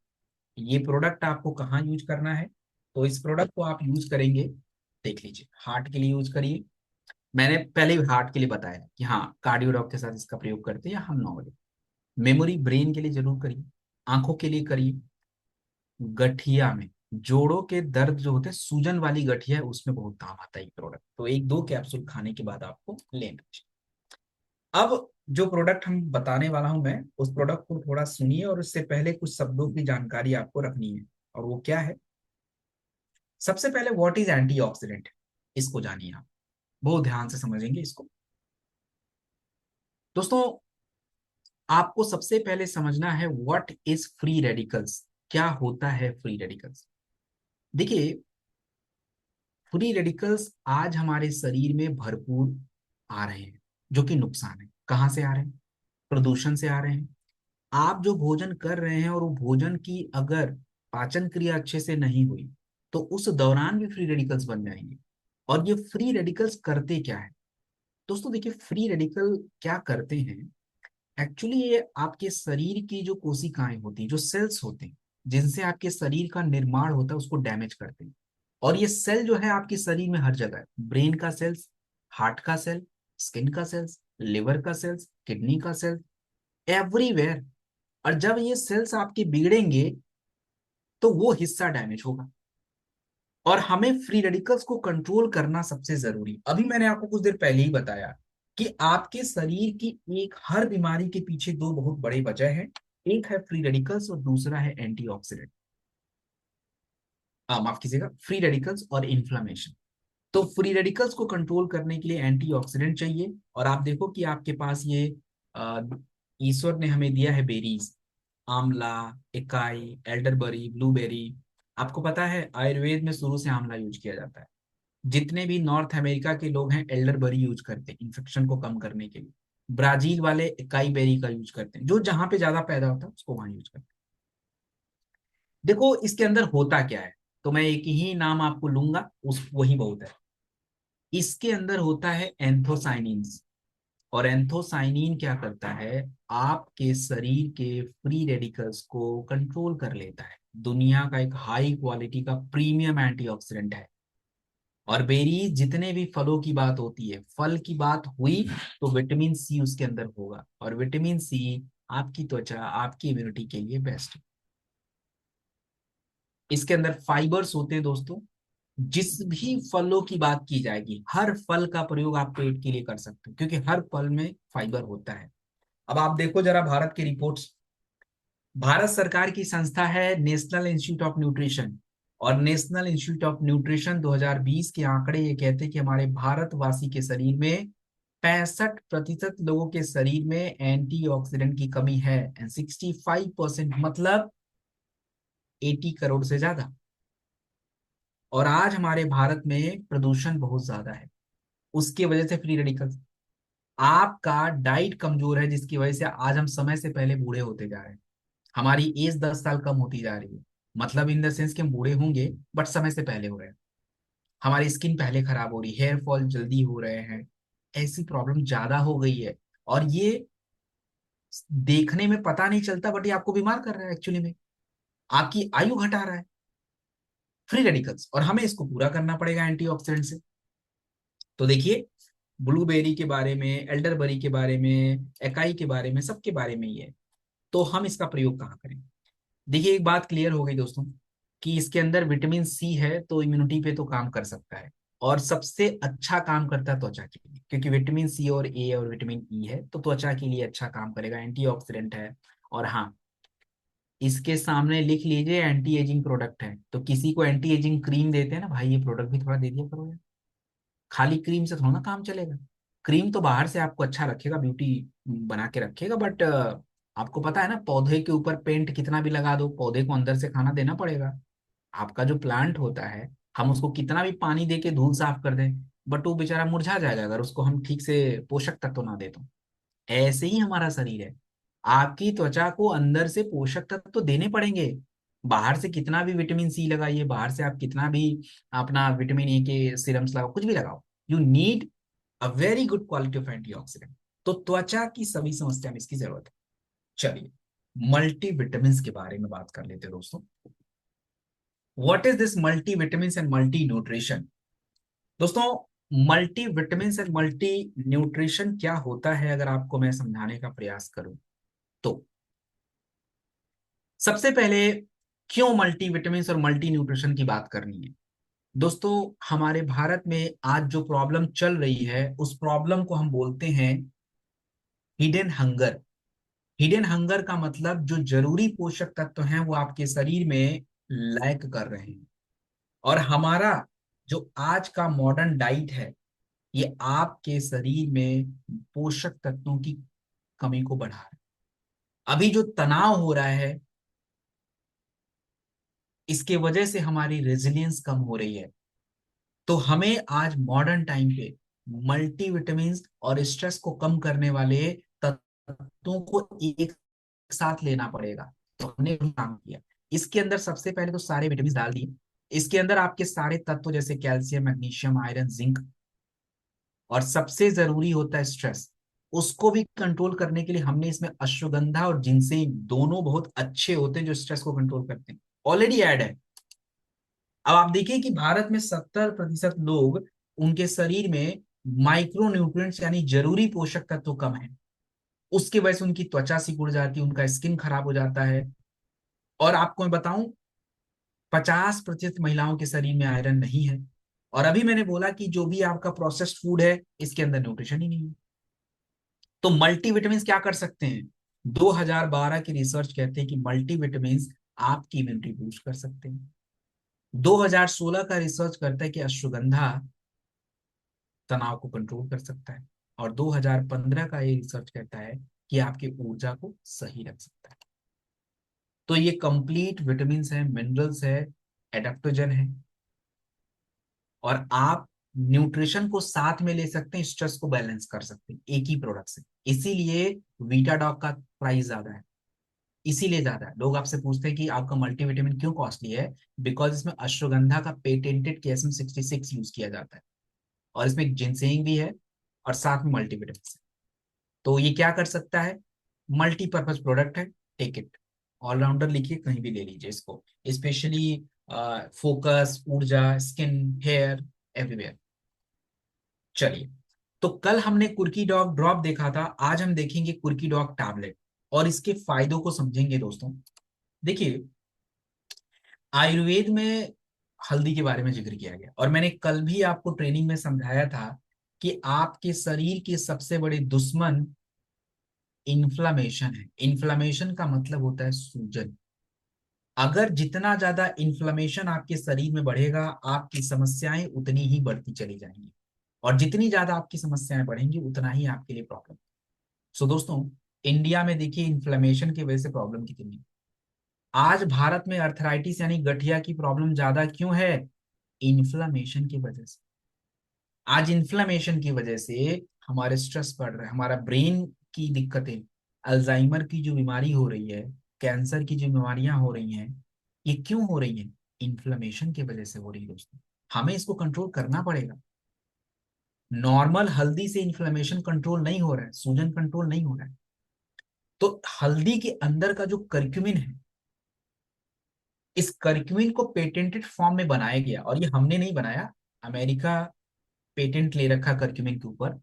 ये प्रोडक्ट आपको कहाँ यूज करना है? तो इस प्रोडक्ट को आप यूज करेंगे, देख लीजिए, हार्ट के लिए यूज करिए। मैंने पहले ही हार्ट के लिए बताया कि हाँ कार्डियोडॉक के साथ इसका प्रयोग करते हैं, या हम नॉर्मली मेमोरी ब्रेन के लिए जरूर करिए, आंखों के लिए करिए, गठिया में जोड़ों के दर्द जो होते हैं, सूजन वाली गठिया है, उसमें बहुत काम आता है ये प्रोडक्ट। तो एक दो कैप्सूल खाने के बाद आपको लेना चाहिए। अब जो प्रोडक्ट हम बताने वाला हूं मैं, उस प्रोडक्ट को थोड़ा सुनिए, और उससे पहले कुछ शब्दों की जानकारी आपको रखनी है। और वो क्या है? सबसे पहले व्हाट इज एंटीऑक्सीडेंट, इसको जानिए आप, बहुत ध्यान से समझेंगे इसको। दोस्तों, आपको सबसे पहले समझना है व्हाट इज फ्री रेडिकल्स। क्या होता है फ्री रेडिकल्स? देखिए, फ्री रेडिकल्स आज हमारे शरीर में भरपूर आ रहे हैं, जो कि नुकसान है। कहाँ से आ रहे हैं? प्रदूषण से आ रहे हैं। आप जो भोजन कर रहे हैं और वो भोजन की अगर पाचन क्रिया अच्छे से नहीं हुई तो उस दौरान भी फ्री रेडिकल्स बन जाएंगे। और ये फ्री रेडिकल्स करते क्या है? दोस्तों देखिए, फ्री रेडिकल क्या करते हैं, एक्चुअली ये आपके शरीर की जो कोशिकाएं होती हैं, जो सेल्स होते हैं जिनसे आपके शरीर का निर्माण होता है, उसको डैमेज करते हैं। और ये सेल जो है आपके शरीर में हर जगह है, ब्रेन का सेल्स, हार्ट का सेल, स्किन का सेल्स, लिवर का सेल्स, किडनी का सेल्स, एवरीवेयर। और जब ये सेल्स आपके बिगड़ेंगे तो वो हिस्सा डैमेज होगा। और हमें फ्री रेडिकल्स को कंट्रोल करना सबसे जरूरी। अभी मैंने आपको कुछ देर पहले ही बताया कि आपके शरीर की एक हर बीमारी के पीछे दो बहुत बड़े वजह हैं। एक है फ्री रेडिकल्स और दूसरा है एंटीऑक्सीडेंट, माफ कीजिएगा, फ्री रेडिकल्स और इन्फ्लामेशन। तो फ्री रेडिकल्स को कंट्रोल करने के लिए एंटीऑक्सीडेंट चाहिए। और आप देखो कि आपके पास ये अ, ईश्वर ने हमें दिया है बेरीज, आंवला, इकाई, एल्डरबरी, ब्लूबेरी। आपको पता है आयुर्वेद में शुरू से आंवला यूज किया जाता है। जितने भी नॉर्थ अमेरिका के लोग हैं एल्डरबरी यूज करते हैं इन्फेक्शन को कम करने के लिए। ब्राजील वाले इकाई बेरी का यूज करते हैं, जो जहां पे ज्यादा पैदा होता है उसको वहां यूज करते हैं। देखो इसके अंदर होता क्या है, तो मैं एक ही नाम आपको लूंगा, उस वही बहुत है। इसके अंदर होता है एंथोसाइनिन्स। और एंथोसाइनिन क्या करता है, आपके शरीर के फ्री रेडिकल्स को कंट्रोल कर लेता है। दुनिया का एक हाई क्वालिटी का प्रीमियम एंटीऑक्सीडेंट है। और बेरीज, जितने भी फलों की बात होती है, फल की बात हुई तो विटामिन सी उसके अंदर होगा। और विटामिन सी आपकी त्वचा, आपकी इम्यूनिटी के लिए बेस्ट है। इसके अंदर फाइबर्स होते हैं दोस्तों। जिस भी फलों की बात की जाएगी, हर फल का प्रयोग आप पेट के लिए कर सकते हो, क्योंकि हर फल में फाइबर होता है। अब आप देखो जरा भारत की रिपोर्ट्स। भारत सरकार की संस्था है नेशनल इंस्टीट्यूट ऑफ न्यूट्रिशन। और नेशनल इंस्टीट्यूट ऑफ न्यूट्रिशन 2020 के आंकड़े ये कहते हैं कि हमारे भारतवासी के शरीर में 65% लोगों के शरीर में एंटीऑक्सीडेंट की कमी है। एंड 65% मतलब 80 करोड़ से ज्यादा। और आज हमारे भारत में प्रदूषण बहुत ज्यादा है, उसकी वजह से फ्री रेडिकल्स। आपका डाइट कमजोर है, जिसकी वजह से आज हम समय से पहले बूढ़े होते जा रहे हैं। हमारी एज 10 साल कम होती जा रही है। मतलब इन द सेंस कि हम बूढ़े होंगे बट समय से पहले हो रहे हैं। हमारी स्किन पहले खराब हो रही, हेयर फॉल जल्दी हो रहे हैं, ऐसी प्रॉब्लम ज्यादा हो गई है। और ये देखने में पता नहीं चलता, बट ये आपको बीमार कर रहा है एक्चुअली में, आपकी आयु घटा रहा है। फ्री रेडिकल्स, और हमें इसको पूरा करना पड़ेगा एंटीऑक्सीडेंट से। तो देखिए, ब्लूबेरी के बारे में, एल्डरबरी के बारे में, एकाई के बारे में, सबके बारे में ये है। तो हम इसका प्रयोग कहाँ करें? देखिए, एक बात क्लियर हो गई दोस्तों, कि इसके अंदर विटामिन सी है तो इम्यूनिटी पे तो काम कर सकता है। और सबसे अच्छा काम करता है त्वचा के लिए, क्योंकि विटामिन सी और ए और विटामिन ई है, तो त्वचा के लिए अच्छा काम करेगा, एंटीऑक्सीडेंट है। और हाँ, इसके सामने लिख लीजिए एंटी एजिंग प्रोडक्ट है। तो किसी को एंटी एजिंग क्रीम देते हैं ना भाई, ये प्रोडक्ट भी थोड़ा दे दिया करो यार। खाली क्रीम से थोड़ा ना काम चलेगा। क्रीम तो बाहर से आपको अच्छा रखेगा, ब्यूटी बना के रखेगा, बट आपको पता है ना, पौधे के ऊपर पेंट कितना भी लगा दो, पौधे को अंदर से खाना देना पड़ेगा। आपका जो प्लांट होता है, हम उसको कितना भी पानी दे के धूल साफ कर दें, बट वो बेचारा मुरझा जाएगा अगर उसको हम ठीक से पोषक तत्व ना दे तो। ऐसे ही हमारा शरीर है। आपकी त्वचा को अंदर से पोषक तत्व तो देने पड़ेंगे। बाहर से कितना भी विटामिन सी लगाइए, बाहर से आप कितना भी अपना विटामिन ए के सीरम्स लगाओ, कुछ भी लगाओ, you need a very good quality of antioxidant. तो त्वचा की सभी समस्या में इसकी जरूरत है। चलिए, मल्टी विटामिन के बारे में बात कर लेते हैं दोस्तों। What is this multivitamin and multi nutrition? दोस्तों, multivitamin and multi nutrition क्या होता है, अगर आपको मैं समझाने का प्रयास करूं तो सबसे पहले, क्यों मल्टी विटामिन और मल्टी न्यूट्रिशन की बात करनी है? दोस्तों, हमारे भारत में आज जो प्रॉब्लम चल रही है, उस प्रॉब्लम को हम बोलते हैं हिडन हंगर। हिडन हंगर का मतलब जो जरूरी पोषक तत्व हैं वो आपके शरीर में लैक कर रहे हैं। और हमारा जो आज का मॉडर्न डाइट है, ये आपके शरीर में पोषक तत्वों की कमी को बढ़ा रहा है। अभी जो तनाव हो रहा है, इसके वजह से हमारी रेजिलियंस कम हो रही है। तो हमें आज मॉडर्न टाइम पे मल्टी विटामिन और स्ट्रेस को कम करने वाले तत्वों को एक साथ लेना पड़ेगा। तो हमने भी काम किया। इसके अंदर सबसे पहले तो सारे विटामिन डाल दिए। इसके अंदर आपके सारे तत्व जैसे कैल्शियम, मैग्नीशियम, आयरन, जिंक, और सबसे जरूरी होता है स्ट्रेस, उसको भी कंट्रोल करने के लिए हमने इसमें अश्वगंधा और जिनसेन, दोनों बहुत अच्छे होते हैं जो स्ट्रेस को कंट्रोल करते हैं, ऑलरेडी ऐड है। अब आप देखिए कि भारत में 70% लोग, उनके शरीर में माइक्रो न्यूट्रिएंट्स यानी जरूरी पोषक तत्व कम है। उसकी वजह से उनकी त्वचा सिकुड़ जाती है, उनका स्किन खराब हो जाता है। और आपको मैं बताऊं, 50% महिलाओं के शरीर में आयरन नहीं है। और अभी मैंने बोला कि जो भी आपका प्रोसेस्ड फूड है, इसके अंदर न्यूट्रिशन ही नहीं है। तो मल्टीविटामिन क्या कर सकते हैं? 2012 की रिसर्च कहते हैं कि मल्टीविटामिन आपकी इम्यूनिटी बूस्ट कर सकते हैं। 2016 का रिसर्च करता है कि अश्वगंधा तनाव को कंट्रोल कर सकता है। और 2015 का ये रिसर्च कहता है कि आपकी ऊर्जा को सही रख सकता है। तो ये कंप्लीट विटामिन है, मिनरल्स है, एडेप्टोजन है। और आप न्यूट्रिशन को साथ में ले सकते हैं, स्ट्रेस को बैलेंस कर सकते हैं एक ही प्रोडक्ट से। इसीलिए वीटाडॉक का प्राइस ज्यादा है। इसीलिए ज्यादा है। लोग आपसे पूछते हैं कि आपका मल्टीविटामिन क्यों कॉस्टली है? बिकॉज इसमें अश्वगंधा का पेटेंटेड KSM-66 यूज किया जाता है, और इसमें जिनसेंग भी है, और साथ में मल्टीविटामिन है। तो ये क्या कर सकता है? मल्टीपर्पज प्रोडक्ट है। Take it. ऑलराउंडर लिखिए, कहीं भी ले लीजिए इसको। स्पेशली फोकस, ऊर्जा, स्किन, हेयर, एवरीवेयर। चलिए, तो कल हमने कुर्की डॉग ड्रॉप देखा था, आज हम देखेंगे कुर्की डॉग टैबलेट, और इसके फायदों को समझेंगे दोस्तों। देखिए, आयुर्वेद में हल्दी के बारे में जिक्र किया गया, और मैंने कल भी आपको ट्रेनिंग में समझाया था कि आपके शरीर के सबसे बड़े दुश्मन इन्फ्लामेशन है। इन्फ्लामेशन का मतलब होता है सूजन। अगर जितना ज्यादा इन्फ्लामेशन आपके शरीर में बढ़ेगा, आपकी समस्याएं उतनी ही बढ़ती चली जाएंगी। और जितनी ज्यादा आपकी समस्याएं बढ़ेंगी, उतना ही आपके लिए प्रॉब्लम। सो दोस्तों, इंडिया में देखिए इन्फ्लेमेशन की वजह से प्रॉब्लम कितनी है। आज भारत में अर्थराइटिस यानी गठिया की प्रॉब्लम ज्यादा क्यों है? इन्फ्लेमेशन की वजह से। आज इन्फ्लेमेशन की वजह से हमारे स्ट्रेस बढ़ रहा है, हमारा ब्रेन की दिक्कतें, अल्जाइमर की जो बीमारी हो रही है, कैंसर की जो बीमारियां हो रही हैं, ये क्यों हो रही हैं? इन्फ्लेमेशन की वजह से हो रही है दोस्तों। हमें इसको कंट्रोल करना पड़ेगा। नॉर्मल हल्दी से इन्फ्लेमेशन कंट्रोल नहीं हो रहा है, सूजन कंट्रोल नहीं हो रहा है। तो हल्दी के अंदर का जो करक्यूमिन है, इस करक्यूमिन को पेटेंटेड फॉर्म में बनाया गया, और ये हमने नहीं बनाया, अमेरिका पेटेंट ले रखा करक्यूमिन के ऊपर।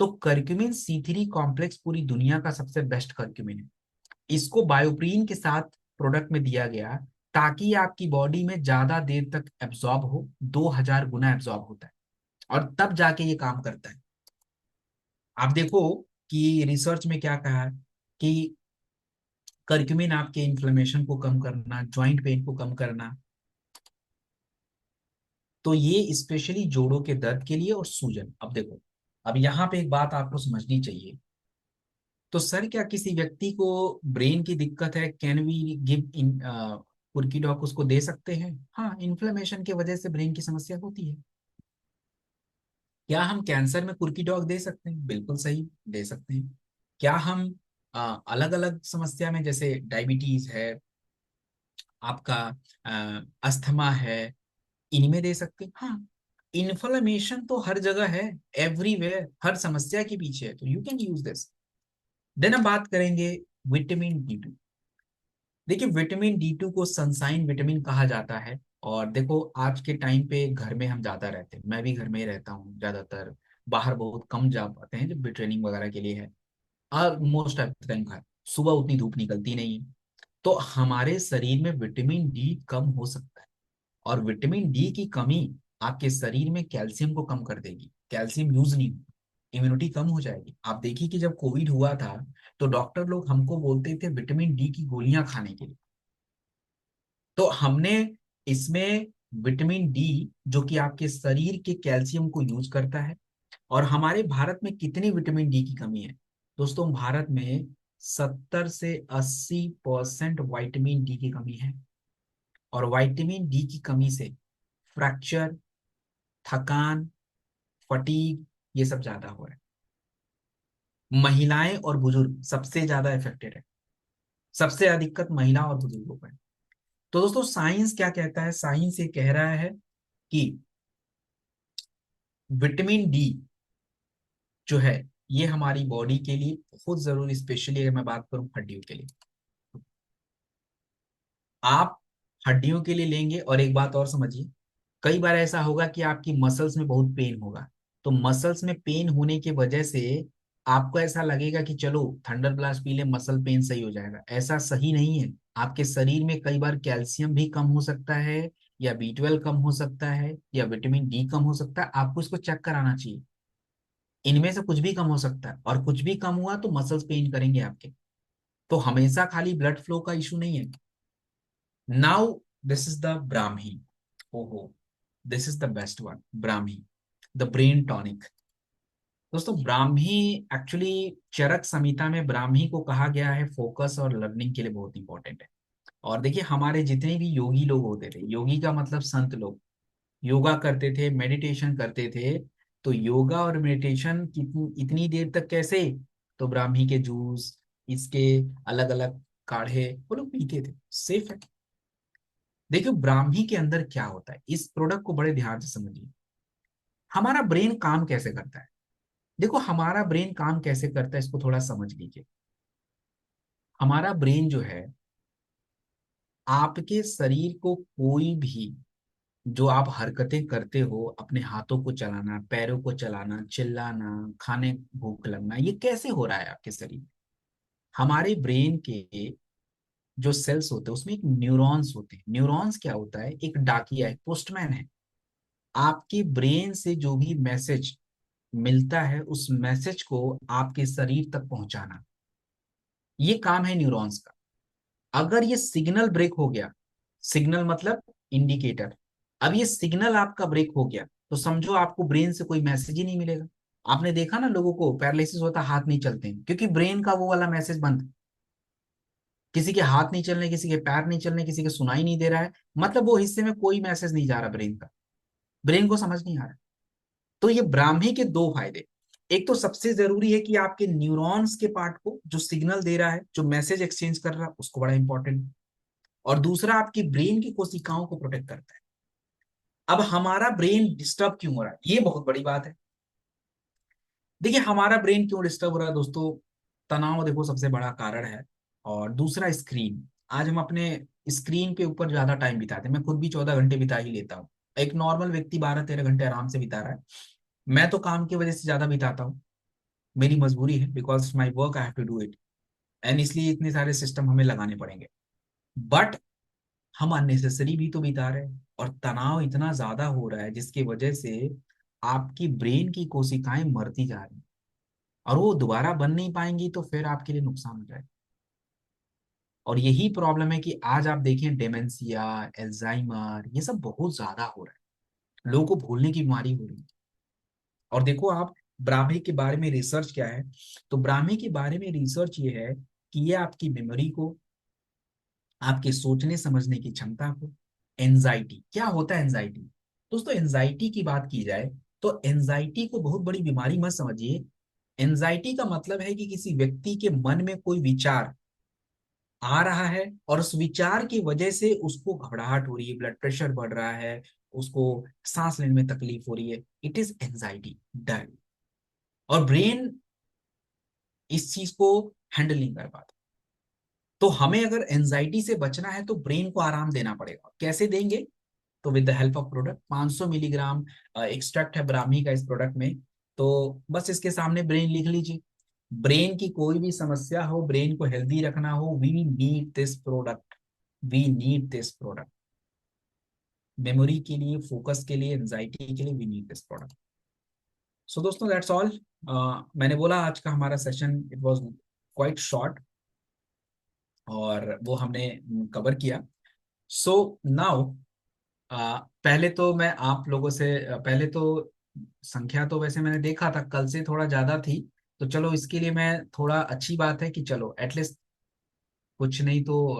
तो करक्यूमिन C3 कॉम्प्लेक्स पूरी दुनिया का सबसे बेस्ट करक्यूमिन है। इसको बायोप्रीन के साथ प्रोडक्ट में दिया गया, ताकि आपकी बॉडी में ज्यादा देर तक एब्जॉर्ब हो। 2000 गुना एब्जॉर्ब होता है। और तब जाके ये काम करता है। आप देखो कि रिसर्च में क्या कहा है कि करक्यूमिन आपके इन्फ्लेमेशन को कम करना, जॉइंट पेन को कम करना, तो ये स्पेशली जोड़ों के दर्द के लिए और सूजन। अब देखो, अब यहाँ पे एक बात आपको समझनी चाहिए। तो सर क्या किसी व्यक्ति को ब्रेन की दिक्कत है, कैन वी गिव इन कुर्कीडॉक उसको दे सकते हैं? हाँ, इन्फ्लेमेशन की वजह से ब्रेन की समस्या होती है। क्या हम कैंसर में कुर्कीडॉक दे सकते हैं? बिल्कुल सही, दे सकते हैं। क्या हम अलग अलग समस्या में, जैसे डायबिटीज है, आपका अस्थमा है, इनमें दे सकते हैं? हाँ। इन्फ्लेमेशन तो हर जगह है, एवरीवेयर, हर समस्या के पीछे है, तो you can use this. Then हम बात करेंगे विटामिन D2। देखिए, विटामिन D2 को सनसाइन विटामिन कहा जाता है। और देखो, आज के टाइम पे घर में हम ज्यादा रहते हैं, मैं भी घर में ही रहता हूँ ज्यादातर, बाहर बहुत कम जा पाते हैं जब भी ट्रेनिंग वगैरह के लिए है। और मोस्ट ऑफ द टाइम घर, सुबह उतनी धूप निकलती नहीं है, तो हमारे शरीर में विटामिन D कम हो सकता है। और विटामिन D की कमी आपके शरीर में कैल्शियम को कम कर देगी, कैल्शियम यूज नहीं होगा, इम्यूनिटी कम हो जाएगी। आप देखिए कि जब कोविड हुआ था, तो डॉक्टर लोग हमको बोलते थे विटामिन D की गोलियां खाने के लिए। तो हमने इसमें विटामिन D, जो कि आपके शरीर के कैल्शियम को यूज करता है। और हमारे भारत में कितनी विटामिन D की कमी है? दोस्तों, भारत में 70 से 80% विटामिन D की कमी है। और विटामिन D की कमी से फ्रैक्चर, थकान, फटीग, ये सब ज्यादा हो रहा है। महिलाएं और बुजुर्ग सबसे ज्यादा इफेक्टेड है, सबसे अधिक दिक्कत महिला और बुजुर्गों को है। तो दोस्तों, साइंस क्या कहता है? साइंस ये कह रहा है कि विटामिन D जो है, ये हमारी बॉडी के लिए बहुत जरूरी, स्पेशली अगर मैं बात करूं हड्डियों के लिए। आप हड्डियों के लिए लेंगे। और एक बात और समझिए, कई बार ऐसा होगा कि आपकी मसल्स में बहुत पेन होगा, तो मसल्स में पेन होने की वजह से आपको ऐसा लगेगा कि चलो थंडर ब्लास्ट पी ले, मसल पेन सही हो जाएगा। ऐसा सही नहीं है। आपके शरीर में कई बार कैल्शियम भी कम हो सकता है, या B12 कम हो सकता है, या विटामिन D कम हो सकता है। आपको इसको चेक कराना चाहिए। इनमें से कुछ भी कम हो सकता है, और कुछ भी कम हुआ तो मसल्स पेन करेंगे आपके। तो हमेशा खाली ब्लड फ्लो का इशू नहीं है। Now this is the Brahmi. ओहो, this is the best one, Brahmi, the brain tonic. दोस्तों, ब्राह्मी एक्चुअली चरक संहिता में ब्राह्मी को कहा गया है फोकस और लर्निंग के लिए बहुत इंपॉर्टेंट है। और देखिए, हमारे जितने भी योगी लोग होते थे, योगी का मतलब संत लोग, योगा करते थे, मेडिटेशन करते थे। तो योगा और मेडिटेशन कितनी इतनी देर तक कैसे? तो ब्राह्मी के जूस, इसके अलग अलग काढ़े वो लोग पीते थे, सेफ है। देखिए, ब्राह्मी के अंदर क्या होता है, इस प्रोडक्ट को बड़े ध्यान से समझिए। हमारा ब्रेन काम कैसे करता है? देखो, हमारा ब्रेन काम कैसे करता है, इसको थोड़ा समझ लीजिए। हमारा ब्रेन जो है, आपके शरीर को कोई भी जो आप हरकतें करते हो, अपने हाथों को चलाना, पैरों को चलाना, चिल्लाना, खाने भूख लगना, ये कैसे हो रहा है आपके शरीर में? हमारे ब्रेन के जो सेल्स होते हैं, उसमें एक न्यूरॉन्स होते हैं। न्यूरॉन्स क्या होता है? एक डाकिया है, पोस्टमैन है। आपके ब्रेन से जो भी मैसेज मिलता है, उस मैसेज को आपके शरीर तक पहुंचाना, ये काम है न्यूरॉन्स का। अगर ये सिग्नल ब्रेक हो गया, सिग्नल मतलब इंडिकेटर, अब ये सिग्नल आपका ब्रेक हो गया, तो समझो आपको ब्रेन से कोई मैसेज ही नहीं मिलेगा। आपने देखा ना, लोगों को पैरालिसिस होता, हाथ नहीं चलते हैं, क्योंकि ब्रेन का वो वाला मैसेज बंद। किसी के हाथ नहीं चलने, किसी के पैर नहीं चलने, किसी के सुनाई नहीं दे रहा है, मतलब वो हिस्से में कोई मैसेज नहीं जा रहा ब्रेन का, ब्रेन को समझ नहीं आ रहा। तो ये ब्राह्मी के दो फायदे, एक तो सबसे जरूरी है कि आपके न्यूरॉन्स के पार्ट को, जो सिग्नल दे रहा है, जो मैसेज एक्सचेंज कर रहा है, उसको बड़ा इंपॉर्टेंट। और दूसरा, आपकी ब्रेन की कोशिकाओं को प्रोटेक्ट करता है। अब हमारा ब्रेन डिस्टर्ब क्यों हो रहा है, ये बहुत बड़ी बात है। देखिए, हमारा ब्रेन क्यों डिस्टर्ब हो रहा है दोस्तों? तनाव देखो सबसे बड़ा कारण है। और दूसरा, स्क्रीन। आज हम अपने स्क्रीन के ऊपर ज्यादा टाइम बिताते हैं, मैं खुद भी 14 घंटे बिता ही लेता हूँ। एक नॉर्मल व्यक्ति 12-13 घंटे आराम से बिता रहा है। मैं तो काम की वजह से ज्यादा बिताता हूँ, मेरी मजबूरी है, because my work I have to do it. And इसलिए इतने सारे सिस्टम हमें लगाने पड़ेंगे। बट हम अननेसेसरी भी तो बिता रहे हैं, और तनाव इतना ज्यादा हो रहा है जिसकी वजह से आपकी ब्रेन की कोशिकाएं मरती जा रही हैं और वो दोबारा बन नहीं पाएंगी, तो फिर आपके लिए नुकसान हो जाएगा। और यही प्रॉब्लम है कि आज आप देखें डेमेंशिया, एल्जाइमर, ये सब बहुत ज्यादा हो रहा है, लोगों को भूलने की बीमारी हो रही है। और देखो आप, ब्राह्मी के बारे में रिसर्च क्या है, तो ब्राह्मी के बारे में रिसर्च ये है कि ये आपकी मेमोरी को, आपके सोचने समझने की क्षमता को, एंजाइटी, क्या होता है एंजाइटी? दोस्तों एंजाइटी की बात की जाए तो एंजाइटी को बहुत बड़ी बीमारी मत समझिए। एंजाइटी का मतलब है कि किसी व्यक्ति के मन में कोई विचार आ रहा है और उस विचार की वजह से उसको घबराहट हो रही है, ब्लड प्रेशर बढ़ रहा है, उसको सांस लेने में तकलीफ हो रही है, इट इज एंजाइटी, डर। और ब्रेन इस चीज को हैंडल नहीं कर पाता। तो हमें अगर एंजाइटी से बचना है तो ब्रेन को आराम देना पड़ेगा। कैसे देंगे? तो with the help of product, 500 milligram extract है ब्राह्मी का इस प्रोडक्ट में। तो बस इसके सामने ब्रेन लिख लीजिए। ब्रेन की कोई भी समस्या हो, ब्रेन को हेल्दी रखना हो, we need this product, we need this product. Memory के लिए, फोकस के लिए, एंजाइटी के लिए, we need this product. So दोस्तों दैट्स ऑल। मैंने बोला आज का हमारा session it was quite short, और वो हमने कवर किया। सो नाउ, पहले तो मैं आप लोगों से, पहले तो संख्या तो वैसे मैंने देखा था कल से थोड़ा ज्यादा थी, तो चलो इसके लिए मैं, थोड़ा अच्छी बात है कि चलो एटलीस्ट कुछ नहीं तो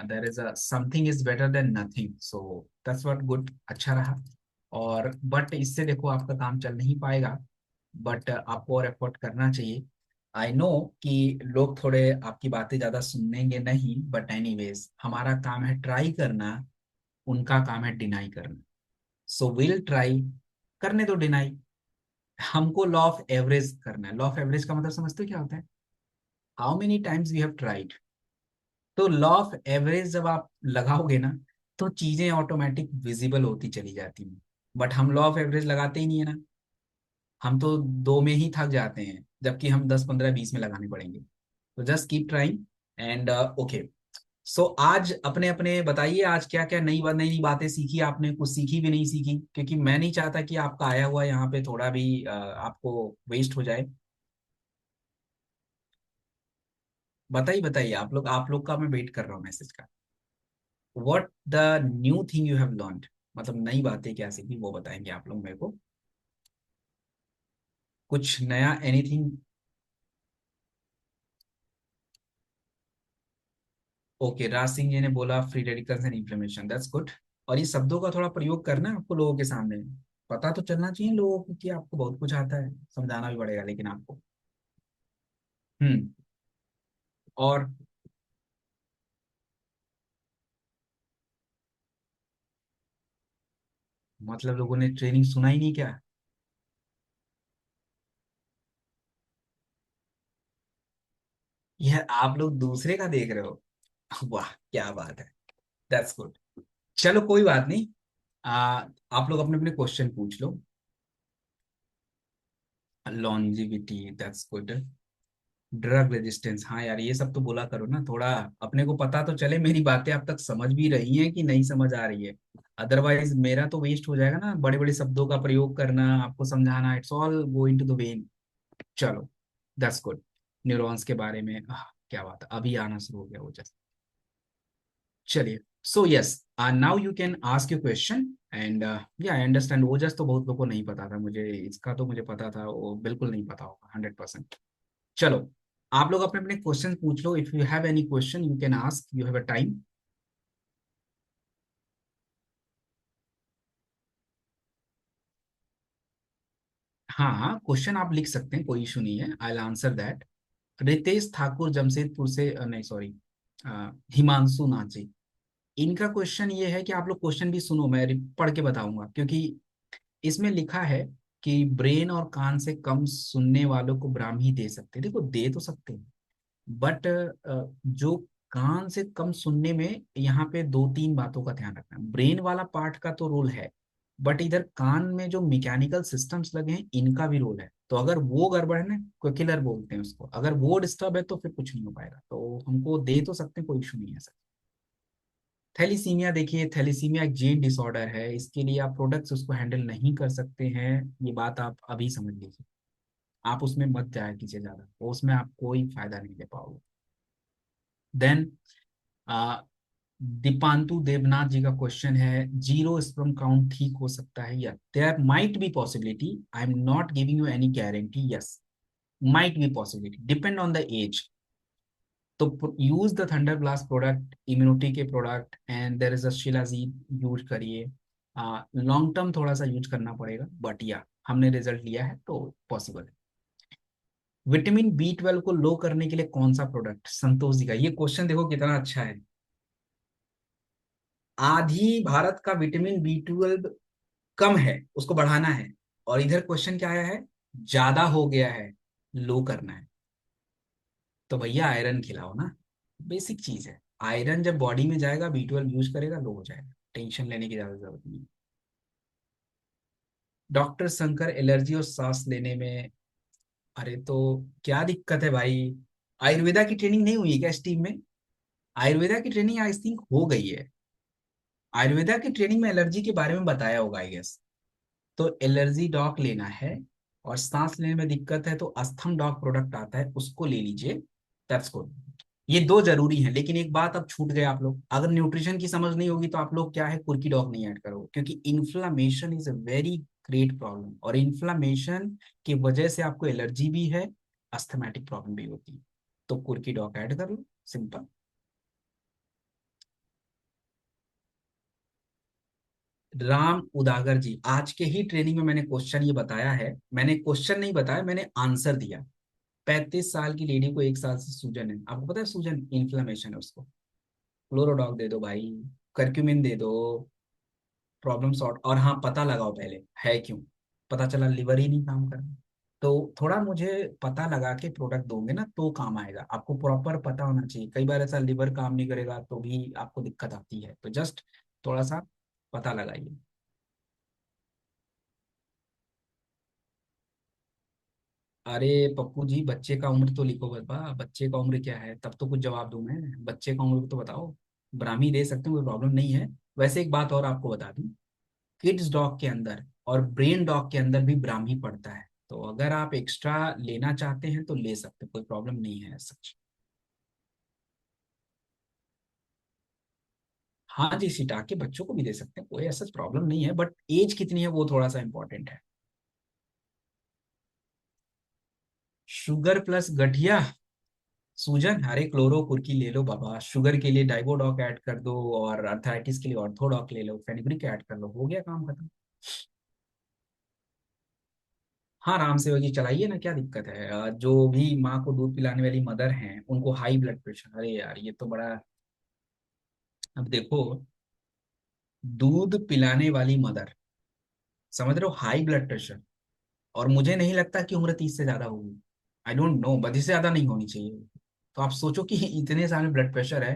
there is a something is better than nothing, so that's what good, अच्छा रहा। और बट इससे देखो आपका काम चल नहीं पाएगा, बट आपको और एफर्ट करना चाहिए। आई नो कि लोग थोड़े आपकी बातें ज्यादा सुनेंगे नहीं, बट एनीवेज हमारा काम है ट्राई करना, उनका काम है डिनाई करना। सो विल ट्राई, करने दो डिनाई। हमको लॉ ऑफ एवरेज करना है। लॉ ऑफ एवरेज का मतलब समझते हो क्या होता है? How many times we have tried. तो लॉ ऑफ एवरेज जब आप लगाओगे ना, तो चीजें ऑटोमेटिक विजिबल होती चली जाती हैं। बट हम लॉ ऑफ एवरेज लगाते ही नहीं है ना, हम तो दो में ही थक जाते हैं, जबकि हम 10 15 20 में लगाने पड़ेंगे। तो just keep trying and okay. So आज अपने अपने बताइए, आज क्या क्या नई नई नई बातें सीखी आपने? कुछ सीखी भी नहीं सीखी? क्योंकि मैं नहीं चाहता कि आपका आया हुआ यहाँ पे थोड़ा भी आपको वेस्ट हो जाए। बताइए बताइए, आप लोग का मैं वेट कर रहा हूँ मैसेज का। What the new thing you have learned, मतलब नई बातें क्या सीखी वो बताएंगे आप लोग मेरे को, कुछ नया, एनीथिंग। ओके, राज सिंह जी ने बोला free radicals and inflammation, that's good. और ये शब्दों का थोड़ा प्रयोग करना है आपको लोगों के सामने, पता तो चलना चाहिए लोगों को कि आपको बहुत कुछ आता है, समझाना भी पड़ेगा लेकिन आपको। हम्म। और मतलब लोगों ने ट्रेनिंग सुना ही नहीं क्या? यह आप लोग दूसरे का देख रहे हो? वाह क्या बात है, दैट्स गुड। चलो कोई बात नहीं। आ, आप लोग अपने अपने क्वेश्चन पूछ लो। Longevity, that's good. Drug resistance, हाँ यार ये सब तो बोला करो ना थोड़ा, अपने को पता तो चले मेरी बातें आप तक समझ भी रही हैं कि नहीं समझ आ रही है। अदरवाइज मेरा तो वेस्ट हो जाएगा ना, बड़े बड़े शब्दों का प्रयोग करना, आपको समझाना, it's all going to the vain. चलो दैट्स गुड। न्यूरॉन्स के बारे में क्या बात है, अभी आना शुरू हो गया वो जस्ट। चलिए, so yes, now you can ask you question and या आई अंडरस्टैंड। वो जस्ट तो बहुत लोगों को नहीं पता था, मुझे इसका तो मुझे पता था, वो बिल्कुल नहीं पता होगा 100%। चलो, आप लोग अपने अपने क्वेश्चन पूछ लो। If you have any question you can ask, you have a time. हाँ हाँ, क्वेश्चन आप लिख सकते हैं, कोई इशू नहीं है, I will answer that. Ritesh Thakur Jamshedpur से, नहीं सॉरी, हिमांशु नाची, इनका क्वेश्चन ये है कि आप लोग क्वेश्चन भी सुनो, मैं पढ़ के बताऊंगा, क्योंकि इसमें लिखा है कि ब्रेन और कान से कम सुनने वालों को ब्राह्मी दे सकते हैं। देखो दे तो सकते हैं, बट जो कान से कम सुनने में, यहाँ पे दो तीन बातों का ध्यान रखना है। ब्रेन वाला पार्ट का तो रोल है, बट इधर कान में जो मैकेनिकल सिस्टम्स लगे हैं इनका भी रोल है। तो अगर वो गड़बड़ है ना, क्विकिलर बोलते हैं उसको, अगर वो डिस्टर्ब है तो फिर कुछ नहीं हो पाएगा। तो हमको दे तो सकते हैं, कोई इशू नहीं है सर। थैलीसीमिया, देखिए थैलीसीमिया एक जीन डिसऑर्डर है, इसके लिए आप प्रोडक्ट्स उसको हैंडल नहीं कर सकते हैं। ये बात आप अभी समझ लीजिए। आप उसमें मत जाया कीजिए ज्यादा, वो उसमें आप कोई फायदा नहीं ले पाओगे। देन दीपांतु देवनाथ जी का क्वेश्चन है, जीरो स्पर्म काउंट ठीक हो सकता है या? There might be possibility, I am not giving you any guarantee, yes might be possibility, depend on the age. तो use the thunder blast product, immunity के product, and there is a shilajit use करिए। Long term थोड़ा सा use करना पड़ेगा, but या हमने result लिया है तो पॉसिबल है। विटामिन बी 12 को लो करने के लिए कौन सा प्रोडक्ट? संतोष जी का ये क्वेश्चन देखो कितना अच्छा है। आधी भारत का विटामिन बी 12 कम है, उसको बढ़ाना है। और इधर क्वेश्चन क्या आया है? ज्यादा हो गया है, लो करना है। तो भैया आयरन खिलाओ ना, बेसिक चीज है। आयरन जब बॉडी में जाएगा, बी 12 यूज करेगा, लो हो जाएगा। टेंशन लेने की ज्यादा जरूरत नहीं। डॉक्टर शंकर, एलर्जी और सांस लेने में, अरे तो क्या दिक्कत है भाई? आयुर्वेदा की ट्रेनिंग नहीं हुई है क्या इस टीम में? आयुर्वेदा की ट्रेनिंग आई थिंक हो गई है। आयुर्वेदा की ट्रेनिंग में एलर्जी के बारे में बताया होगा आई गेस। तो एलर्जी डॉक लेना है। और सांस लेने में दिक्कत है तो अस्थम डॉक प्रोडक्ट आता है, उसको ले लीजिए। That's good. ये दो जरूरी हैं, लेकिन एक बात अब छूट गए आप लोग, अगर न्यूट्रिशन की समझ नहीं होगी तो आप लोग क्या है, कुर्की डॉग नहीं ऐड करोगे, क्योंकि inflammation is a very great problem, और इन्फ्लामेशन की वजह से आपको एलर्जी भी है, अस्थमेटिक प्रॉब्लम भी होती है। तो कुर्की डॉग ऐड कर लो, सिंपल। राम उदागर जी, आज के ही ट्रेनिंग में मैंने क्वेश्चन ये बताया है, मैंने क्वेश्चन नहीं बताया, मैंने आंसर दिया। 35 साल की लेडी को 1 साल से सूजन है, आपको पता है सूजन इन्फ्लामेशन है उसको, क्लोरोडॉग दे दो भाई, करक्यूमिन दे दो, प्रॉब्लम सॉर्ट। और हाँ, पता लगाओ पहले है क्यों। पता चला लिवर ही नहीं काम कर रहा, तो थोड़ा मुझे पता लगा के प्रोडक्ट दोगे ना तो काम आएगा। आपको प्रॉपर पता होना चाहिए, कई बार ऐसा लिवर काम नहीं करेगा तो भी आपको दिक्कत आती है, तो जस्ट थोड़ा सा पता लगाइए। अरे पप्पू जी, बच्चे का उम्र तो लिखो बाबा, बच्चे का उम्र क्या है, तब तो कुछ जवाब दूं मैं, बच्चे का उम्र तो बताओ। ब्राह्मी दे सकते हो, कोई प्रॉब्लम नहीं है। वैसे एक बात और आपको बता दूं, किड्स डॉग के अंदर और ब्रेन डॉग के अंदर भी ब्राह्मी पड़ता है, तो अगर आप एक्स्ट्रा लेना चाहते हैं तो ले सकते हैं, कोई प्रॉब्लम नहीं है सच। हाँ जी, सिटा के बच्चों को भी दे सकते हैं, कोई ऐसा प्रॉब्लम नहीं है, बट एज कितनी है वो थोड़ा सा इंपॉर्टेंट है। शुगर प्लस गठिया सूजन, अरे क्लोरो कुर्की ले लो बाबा, शुगर के लिए डाइबोडॉक ऐड कर दो, और अर्थराइटिस के लिए ऑर्थोडॉक ले लो, फेनिग्रिक ऐड कर लो, हो गया काम खत्म। हाँ, आराम से होगी, चलाइए ना, क्या दिक्कत है। जो भी माँ को दूध पिलाने वाली मदर हैं उनको हाई ब्लड प्रेशर, अरे यार ये तो बड़ा। अब देखो, दूध पिलाने वाली मदर, समझ रहे हो, हाई ब्लड प्रेशर, और मुझे नहीं लगता कि उम्र 30 से ज्यादा होगी। आई डोंट नो, बट इससे ज्यादा नहीं होनी चाहिए। तो आप सोचो कि इतने सारे ब्लड प्रेशर है।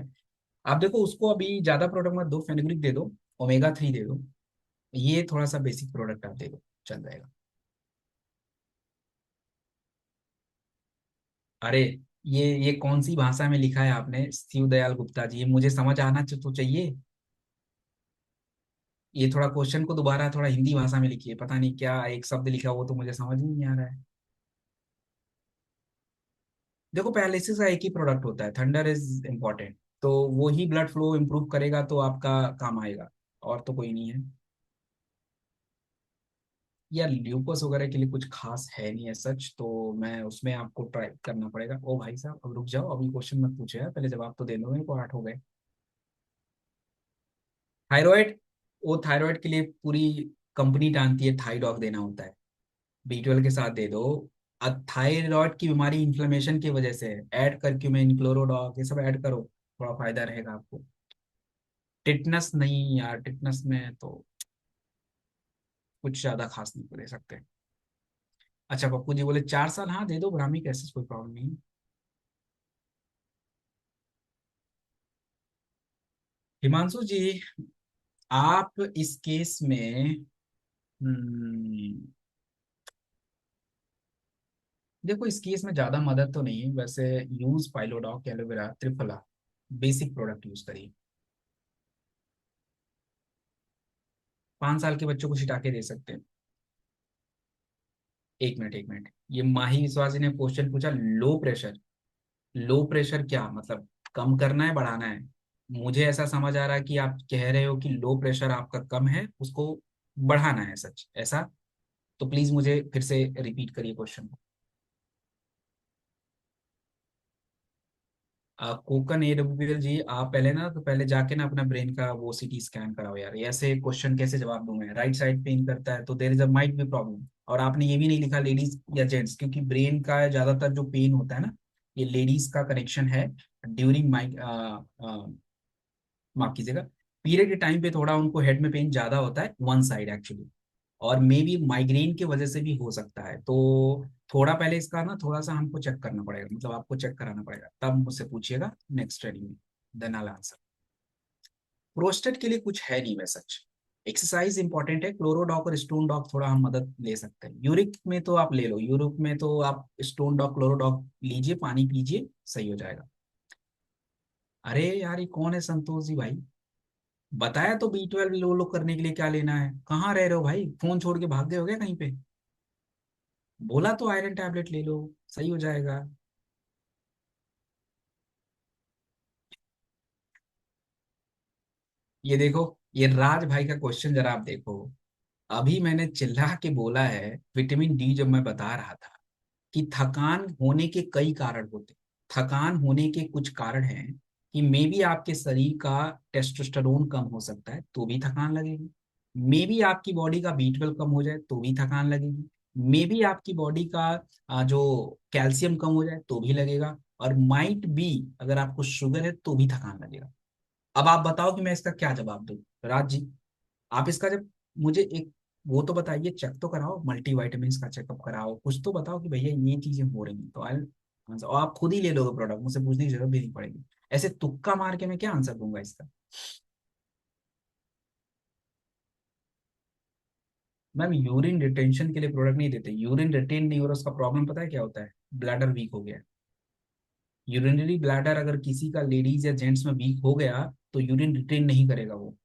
आप देखो उसको अभी ज्यादा प्रोडक्ट मत दो, फेनुग्रिक दे दो, ओमेगा 3 दे दो, ये थोड़ा सा बेसिक प्रोडक्ट आप दे दो, चल जाएगा। अरे ये कौन सी भाषा में लिखा है आपने शिव दयाल गुप्ता जी, ये मुझे समझ आना तो चाहिए। ये थोड़ा क्वेश्चन को दोबारा थोड़ा हिंदी भाषा में लिखिए, पता नहीं क्या एक शब्द लिखा, वो तो मुझे समझ ही नहीं आ रहा है। देखो पैरालिसिस का एक ही प्रोडक्ट होता है, थंडर इज इम्पोर्टेंट, तो वो ही ब्लड फ्लो इम्प्रूव करेगा तो आपका काम आएगा, और तो कोई नहीं है। या ल्यूकोस वगैरह के लिए कुछ खास है नहीं है सच, तो मैं उसमें आपको ट्राई करना पड़ेगा। ओ भाई साहब, अब रुक जाओ, अभी क्वेश्चन मत पूछे यार, पहले जवाब तो दे दो, मेरे को 8 हो गए। थायराइड, वो थायराइड के लिए पूरी कंपनी टांगती है, थाईडॉग देना होता है, बी 12 के साथ दे दो। अब थायराइड की बीमारी इन्फ्लेमेशन की वजह से है, ऐड करके मैं क्लोरोडॉग ये सब ऐड करो, थोड़ा फायदा रहेगा आपको। टिटनस नहीं यार, टिटनस में तो कुछ ज्यादा खास नहीं दे सकते। अच्छा पप्पू जी बोले 4 साल, हाँ दे दो, ब्राह्मी कैसे, कोई प्रॉब्लम नहीं। हिमांशु जी, आप इस केस में, देखो इस केस में ज्यादा मदद तो नहीं है वैसे। Use Pilodoc aloe vera triphala, basic product use करिए। 5 साल के बच्चों को छिटा के दे सकते हैं। एक मिनट एक मिनट, ये माही विश्वास जी ने क्वेश्चन पूछा, लो प्रेशर। लो प्रेशर क्या मतलब, कम करना है बढ़ाना है? मुझे ऐसा समझ आ रहा है कि आप कह रहे हो कि लो प्रेशर आपका कम है, उसको बढ़ाना है, सच ऐसा? तो प्लीज मुझे फिर से रिपीट करिए क्वेश्चन। कोकन एडब्ल्यूएल जी, आप पहले ना, तो पहले जाके ना अपना ब्रेन का वो सीटी स्कैन कराओ यार, ये ऐसे क्वेश्चन कैसे जवाब दूं मैं? राइट साइड पेन करता है तो देर is a might be problem. और आपने ये भी नहीं लिखा लेडीज या जेंट्स, क्योंकि ब्रेन का ज्यादातर जो पेन होता है ना, ये लेडीज का कनेक्शन है ड्यूरिंग माइक, माफ कीजिएगा, पीरियड के टाइम पे थोड़ा उनको हेड में पेन ज्यादा होता है, वन साइड एक्चुअली। और मे बी माइग्रेन की वजह से भी हो सकता है, तो थोड़ा पहले इसका ना थोड़ा सा हमको चेक करना पड़ेगा, मतलब आपको चेक कराना पड़ेगा, तब मुझसे पूछिएगा नेक्स्ट स्टडी में, देन आई आंसर। प्रोस्टेट के लिए कुछ है नहीं वैसा सच। एक्सरसाइज इंपॉर्टेंट है, क्लोरोडॉक और स्टोन डॉक थोड़ा हम मदद ले सकते हैं। यूरिक में तो आप ले लो, यूरिक में तो आप स्टोन डॉक क्लोरोडॉक लीजिए, पानी पीजिए, सही हो जाएगा। अरे यार, ये कौन है संतोष जी भाई? बताया तो B12 लो लो करने के लिए क्या लेना है, कहाँ रह रहे हो भाई? फोन छोड़ के भाग गए हो क्या कहीं पे? बोला तो आयरन टैबलेट ले लो, सही हो जाएगा। ये देखो, ये राज भाई का क्वेश्चन जरा आप देखो। अभी मैंने चिल्ला के बोला है विटामिन डी, जब मैं बता रहा था कि थकान होने के कई कारण होते हैं। थकान होने के कुछ कारण हैं कि मे बी आपके शरीर का टेस्टोस्टेरोन कम हो सकता है तो भी थकान लगेगी। मे बी आपकी बॉडी का B12 कम हो जाए तो भी थकान लगेगी। मे बी आपकी बॉडी का जो कैल्शियम कम हो जाए तो भी लगेगा। और माइट बी, अगर आपको शुगर है तो भी थकान लगेगा। अब आप बताओ कि मैं इसका क्या जवाब दूं? राज जी, आप इसका जब मुझे एक वो तो बताइए, चेक तो कराओ, मल्टीविटामिन का चेकअप कराओ, कुछ तो बताओ कि भैया ये चीजें हो रही हैं, तो आई आंसर। और आप खुद ही ले लोगे प्रोडक्ट, मुझसे पूछने की जरूरत भी नहीं पड़ेगी। ऐसे तुक्का मार के मैं क्या आंसर दूंगा इसका? मैम, यूरिन रिटेंशन के लिए प्रोडक्ट नहीं देते, यूरिन रिटेन नहीं हो रहा, उसका प्रॉब्लम पता है क्या होता है? ब्लैडर वीक हो गया। यूरिनरी ब्लैडर अगर किसी का लेडीज या जेंट्स में वीक हो गया तो यूरिन रिटेन नहीं करेगा, वो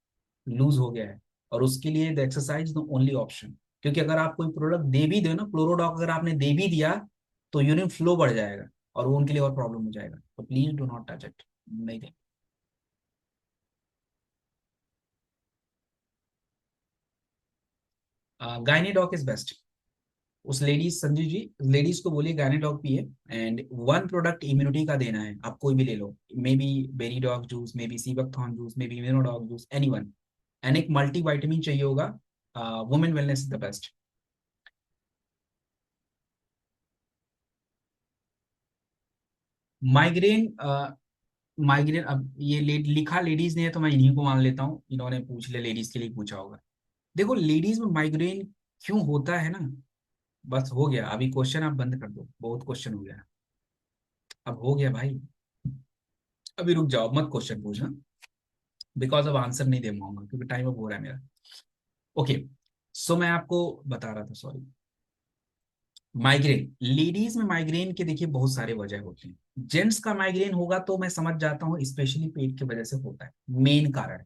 लूज हो गया है। और उसके लिए the exercise the only option. क्योंकि अगर आप कोई प्रोडक्ट दे भी दो ना, क्लोरोडॉक अगर आपने दे भी दिया, तो यूरिन फ्लो बढ़ जाएगा और वो उनके लिए और प्रॉब्लम हो जाएगा, तो please do not touch it. नहीं दे। गायनीडॉक इज बेस्ट। उस लेडीज, संजू जी, लेडीज को बोलिए गायनीडॉक पिए। एंड वन प्रोडक्ट इम्यूनिटी का देना है, आप कोई भी ले लो, maybe berry doc juice, maybe sea buckthorn juice, maybe Immunodoc juice, any one. And एक मल्टी वाइटामिन चाहिए होगा। Women wellness is the best. Migraine, migraine, अब ये लिखा लेडीज ने है तो मैं इन्हीं को मान लेता हूँ, इन्होंने पूछ लिया, लेडीज के लिए पूछा होगा। देखो, लेडीज में माइग्रेन क्यों होता है ना, बस हो गया, अभी क्वेश्चन आप बंद कर दो, बहुत क्वेश्चन हो गया। अब हो गया भाई, अभी रुक जाओ, मत क्वेश्चन पूछना, बिकॉज अब आंसर नहीं दे पाऊंगा क्योंकि टाइम अप हो रहा है मेरा। ओके, सो मैं आपको बता रहा था, सॉरी। माइग्रेन, लेडीज में माइग्रेन के देखिए बहुत सारे वजह होते हैं। जेंट्स का माइग्रेन होगा तो मैं समझ जाता हूँ, स्पेशली पेट की वजह से होता है, मेन कारण।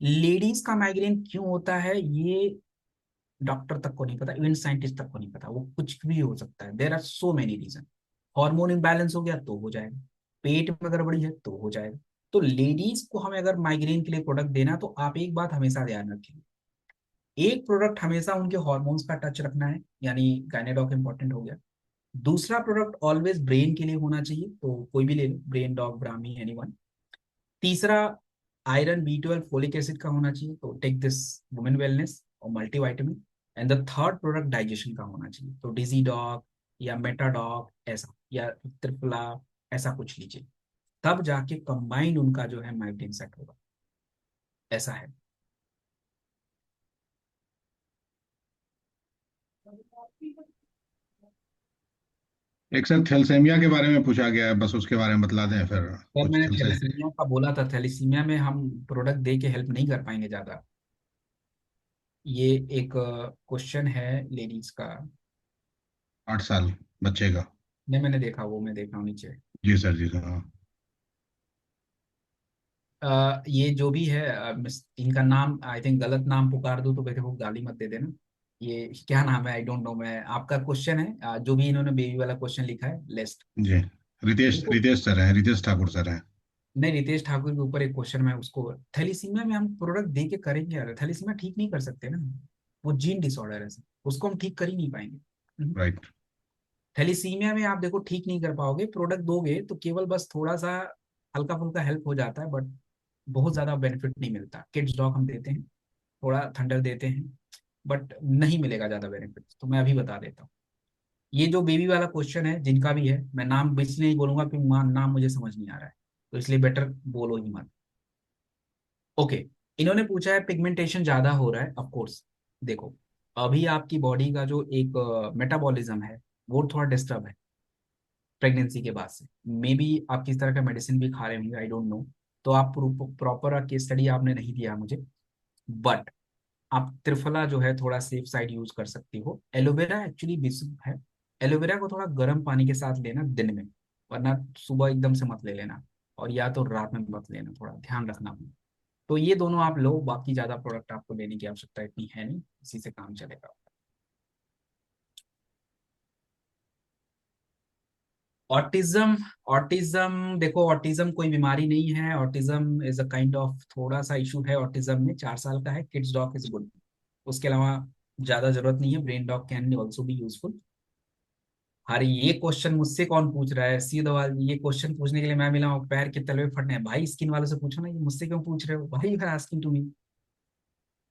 लेडीज का माइग्रेन क्यों होता है ये डॉक्टर तक को नहीं पता, इवन साइंटिस्ट तक को नहीं पता, वो कुछ भी हो सकता है, there are so many reason. Hormone imbalance हो गया तो हो जाएगा, पेट में गड़बड़ी है तो हो जाएगा। तो लेडीज को हमें अगर माइग्रेन के लिए प्रोडक्ट देना, तो आप एक बात हमेशा ध्यान रखिए, एक प्रोडक्ट हमेशा उनके हॉर्मोन्स का टच रखना है, यानी गायनेडॉक इंपॉर्टेंट हो गया। दूसरा प्रोडक्ट ऑलवेज ब्रेन के लिए होना चाहिए, तो कोई भी ले लो, ब्रेन डॉग, ब्राह्मी, एनीवन। तीसरा, आयरन, B12, फोलिक एसिड का होना चाहिए, तो टेक दिस वुमेन वेलनेस और multivitamin. And the third product digestion का होना चाहिए, तो डिजी डॉग या मेटाडॉग ऐसा, या त्रिफला, ऐसा कुछ लीजिए, तब जाके कंबाइंड उनका जो है माइग्रेन सेट होगा, ऐसा है। एक सर थैलेसीमिया के बारे में पूछा गया है, बस उसके बारे में बतला दें फिर। सर, कुछ मैंने थैलेसी थैलेसीमिया का बोला था, थैलेसीमिया में हम प्रोडक्ट दे के हेल्प नहीं कर पाएंगे ज्यादा। ये एक क्वेश्चन है लेडीज का। 8 साल बच्चे का। नहीं, मैंने देखा, वो मैं देख रहा हूँ नीचे। जी सर, जी सर, हाँ। ये जो भी है इनका नाम आई थिंक गलत नाम पुकार दूं तो मेरे को गाली मत दे देना। ये क्या नाम है आई डोंट नो। मैं आपका क्वेश्चन है जो भी इन्होंने बेबी वाला क्वेश्चन लिखा है लिस्ट। जी, रितेश देखो, रितेश सर हैं, रितेश ठाकुर सर हैं। नहीं रितेश ठाकुर के ऊपर एक क्वेश्चन मैं उसको, थैलीसीमिया में हम प्रोडक्ट दे के करेंगे यार? थैलीसीमिया ठीक नहीं कर सकते ना, वो जीन डिसऑर्डर है उसको हम ठीक कर ही नहीं पाएंगे। राइट। थैलीसीमिया में आप देखो ठीक नहीं कर पाओगे, प्रोडक्ट दोगे तो केवल बस थोड़ा सा हल्का फुल्का हेल्प हो जाता है, बट बहुत ज्यादा बेनिफिट नहीं मिलता। किड्स डॉग हम देते हैं, थोड़ा थंडर देते हैं, बट नहीं मिलेगा ज्यादा बेनिफिट, तो मैं अभी बता देता हूँ। ये जो बेबी वाला क्वेश्चन है जिनका भी है, मैं नाम इसलिए नहीं बोलूंगा कि नाम मुझे समझ नहीं आ रहा है, तो इसलिए बेटर बोलो ही मत। ओके, इन्होंने पूछा है पिगमेंटेशन ज्यादा हो रहा है, ऑफ कोर्स। देखो, अभी आपकी बॉडी का जो एक मेटाबॉलिज्म है वो थोड़ा डिस्टर्ब है प्रेगनेंसी के बाद से। मे बी आप किस तरह का मेडिसिन भी खा रहे होंगे, आई डोंट नो। तो आप प्रॉपर केस स्टडी आपने नहीं दिया मुझे, बट आप त्रिफला जो है थोड़ा सेफ साइड यूज कर सकती हो। एलोवेरा एक्चुअली बेसिक है। एलोवेरा को थोड़ा गर्म पानी के साथ लेना दिन में, वरना सुबह एकदम से मत ले लेना, और या तो रात में मत लेना, थोड़ा ध्यान रखना अपना। तो ये दोनों आप लो, बाकी ज्यादा प्रोडक्ट आपको लेने की आवश्यकता इतनी है नहीं, इसी से काम चलेगा। ऑटिज्म, ऑटिज्म देखो, ऑटिज्म कोई बीमारी नहीं है। Autism is a kind of थोड़ा सा इशू है ऑटिज्म में, 4 साल का है। किड्स डॉग इज गुड, उसके अलावा ज्यादा जरूरत नहीं है। Brain dog can also be useful. अरे ये क्वेश्चन मुझसे कौन पूछ रहा है? सी दवाल, ये क्वेश्चन पूछने के लिए मैं मिला हूँ, पैर के तलवे फटने हैं भाई। स्किन वालों से पूछो ना, ये मुझसे क्यों पूछ रहे हो भाई? You are asking to me.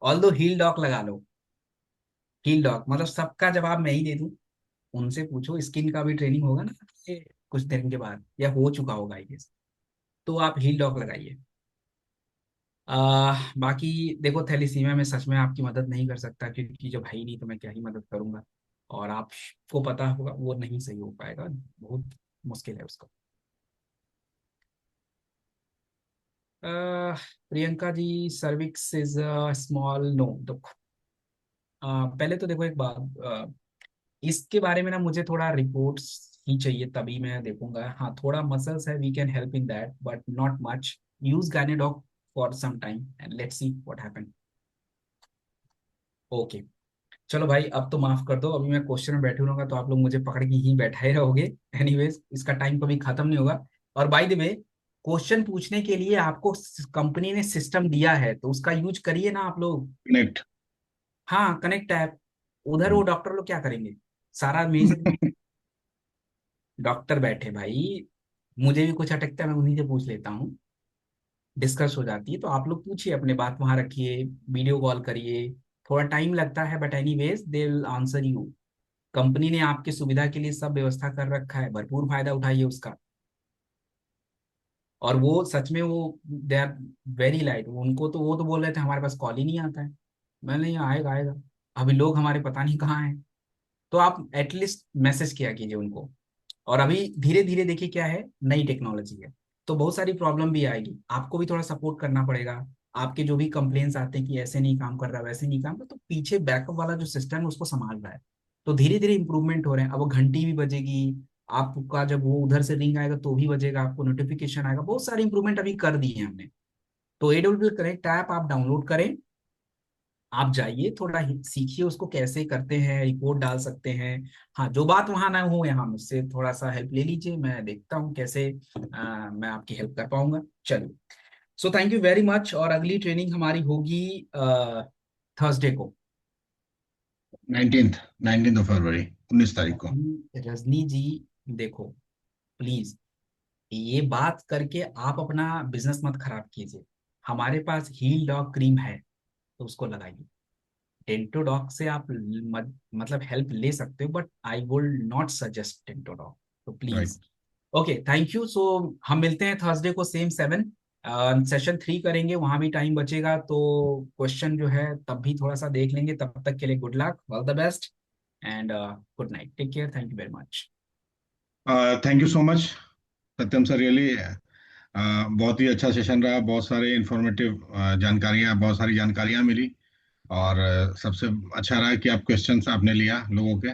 ऑल दो हील डॉग लगा लो, हील डॉग मतलब सबका जवाब मैं ही दे दूं। उनसे पूछो, स्किन का भी ट्रेनिंग होगा ना ये कुछ दिन के बाद, या हो चुका होगा आई गेस। तो आप हील डॉग लगाइए। बाकी देखो, थैलीसीमिया में सच में आपकी मदद नहीं कर सकता, क्योंकि जब है ही नहीं तो मैं क्या ही मदद करूंगा। और आपको पता होगा वो नहीं सही हो पाएगा, बहुत मुश्किल है उसका। Priyanka ji, cervix is small no. तो पहले तो देखो एक बात, इसके बारे में ना मुझे थोड़ा रिपोर्ट्स ही चाहिए, तभी मैं देखूंगा। हाँ थोड़ा मसल्स है, we can help in that but not much. Use Gynedoc for some time and let's see what happen. Okay, चलो भाई अब तो माफ कर दो, अभी मैं क्वेश्चन में बैठे रहूंगा तो आप लोग मुझे पकड़ के ही बैठाए रहोगे। एनीवेज, इसका टाइम कभी खत्म नहीं होगा। और बाय द वे, क्वेश्चन पूछने के लिए आपको कंपनी ने सिस्टम दिया है, तो उसका यूज करिए ना आप लोग। कनेक्ट। हाँ, कनेक्ट ऐप। उधर वो डॉक्टर लोग क्या करेंगे? सारा मेज डॉक्टर बैठे भाई, मुझे भी कुछ अटकता है, मैं उन्हीं से पूछ लेता हूँ, डिस्कस हो जाती है। तो आप लोग पूछिए, अपने बात वहां रखिए, वीडियो कॉल करिए। थोड़ा टाइम लगता है but any ways they will answer you. Company ने आपकी सुविधा के लिए सब व्यवस्था कर रखा है, भरपूर फायदा उठाइए उसका। और वो सच में वो दे आर वेरी लाइट। उनको तो वो तो बोल रहे थे हमारे पास कॉल ही नहीं आता है। मैंने यहाँ आएगा आएगा, अभी लोग हमारे पता नहीं कहाँ हैं। तो आप एटलीस्ट मैसेज किया कीजिए उनको। और अभी धीरे धीरे देखिए क्या है, नई टेक्नोलॉजी है, तो बहुत सारी प्रॉब्लम भी आएगी, आपको भी थोड़ा सपोर्ट करना पड़ेगा। आपके जो भी कंप्लेन्स आते हैं कि ऐसे नहीं काम कर रहा, वैसे नहीं काम कर, तो पीछे बैकअप वाला जो सिस्टम है उसको संभाल रहा है। तो धीरे धीरे इंप्रूवमेंट हो रहे हैं। अब वो घंटी भी बजेगी आपका, जब वो उधर से रिंग आएगा तो भी बजेगा, आपको नोटिफिकेशन आएगा। बहुत सारे इंप्रूवमेंट अभी कर दिए हैं हमने। तो एडब्ल्यू कनेक्ट ऐप आप डाउनलोड करें, आप जाइए, थोड़ा सीखिए उसको कैसे करते हैं, रिपोर्ट डाल सकते हैं। हाँ, जो बात वहां ना हो यहाँ मुझसे थोड़ा सा हेल्प ले लीजिए, मैं देखता हूँ कैसे मैं आपकी हेल्प कर पाऊंगा। चलिए, so thank you very much. और अगली ट्रेनिंग हमारी होगी थर्सडे को। 19 फरवरी, 19 तारीख को। रजनी जी, देखो प्लीज, ये बात करके आप अपना बिजनेस मत खराब कीजिए। हमारे पास हील डॉग क्रीम है, तो उसको लगाइए। टेंटोडॉक से आप मतलब हेल्प ले सकते हो, but I would not suggest Tentodoc, तो right. Please. Okay, thank you. So हम मिलते हैं थर्सडे को सेम 7, सेशन 3 करेंगे, वहां भी टाइम बचेगा, तो क्वेश्चन जो है तब भी थोड़ा सा देख लेंगे। तब तक के लिए good luck, all the best, and good night, take care, thank you very much. Thank you so much Satyam sir, really बहुत ही अच्छा सेशन रहा। बहुत सारे इंफॉर्मेटिव जानकारियाँ, बहुत सारी जानकारियाँ मिली। और सबसे अच्छा रहा कि आप क्वेश्चंस आपने लिया लोगों के।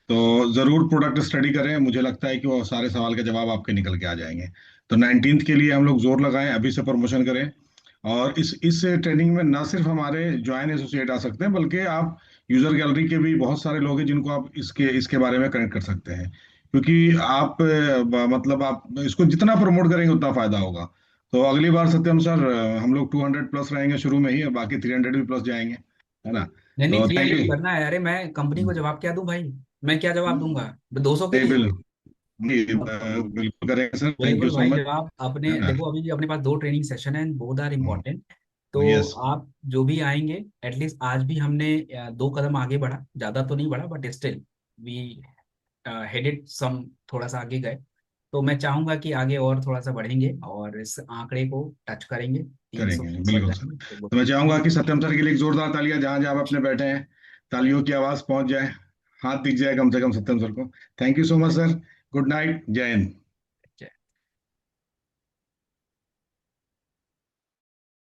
तो जरूर प्रोडक्ट स्टडी करें, मुझे लगता है कि वो सारे सवाल के जवाब आपके निकल के आ जाएंगे। तो 19th के लिए हम लोग जोर लगाएं, अभी से प्रमोशन करें। और इस ट्रेनिंग में ना सिर्फ हमारे ज्वाइन एसोसिएट आ सकते हैं, बल्कि आप यूजर गैलरी के भी बहुत सारे लोग हैं जिनको आप इसके इसके बारे में कनेक्ट कर सकते हैं। क्योंकि आप मतलब आप इसको जितना प्रमोट करेंगे उतना फायदा होगा। तो अगली बार सत्यम सर, हम लोग 200 प्लस रहेंगे शुरू में ही, और बाकी 300 भी प्लस जाएंगे, है ना? नहीं नहीं, तो थ्री थैंक हंड्रेड यू। करना है। अरे मैं कंपनी को जवाब क्या दूं भाई? मैं क्या जवाब दूंगा 200 के नहीं लिए? नहीं, बिल्कुल करेंगे सर, थैंक यू बिल्कुल सो भाई, मच। जवाब अपने है ना? देखो, अभी भी अपने पास दो ट्रेनिंग सेशन है, बोथ आर इम्पोर्टेंट। तो यस। आप जो भी आएंगे, एटलीस्ट आज भी हमने दो कदम आगे बढ़ा, ज्यादा तो नहीं बढ़ा बट स्टिल वी हेडेड सम, थोड़ा सा आगे गए। तो मैं चाहूंगा कि आगे और थोड़ा सा बढ़ेंगे और इस आंकड़े को टच करेंगे, 300 करेंगे पर बिल्कुल सर। जाएंगे तो तो मैं चाहूंगा good। कि सत्यम सर के लिए एक जोरदार तालियां, जहां जहां आप अपने बैठे हैं, तालियों की आवाज पहुंच जाए, हाथ दिख जाए कम से कम सत्यम सर को। Thank you so much sir. Good night, जय हिंद।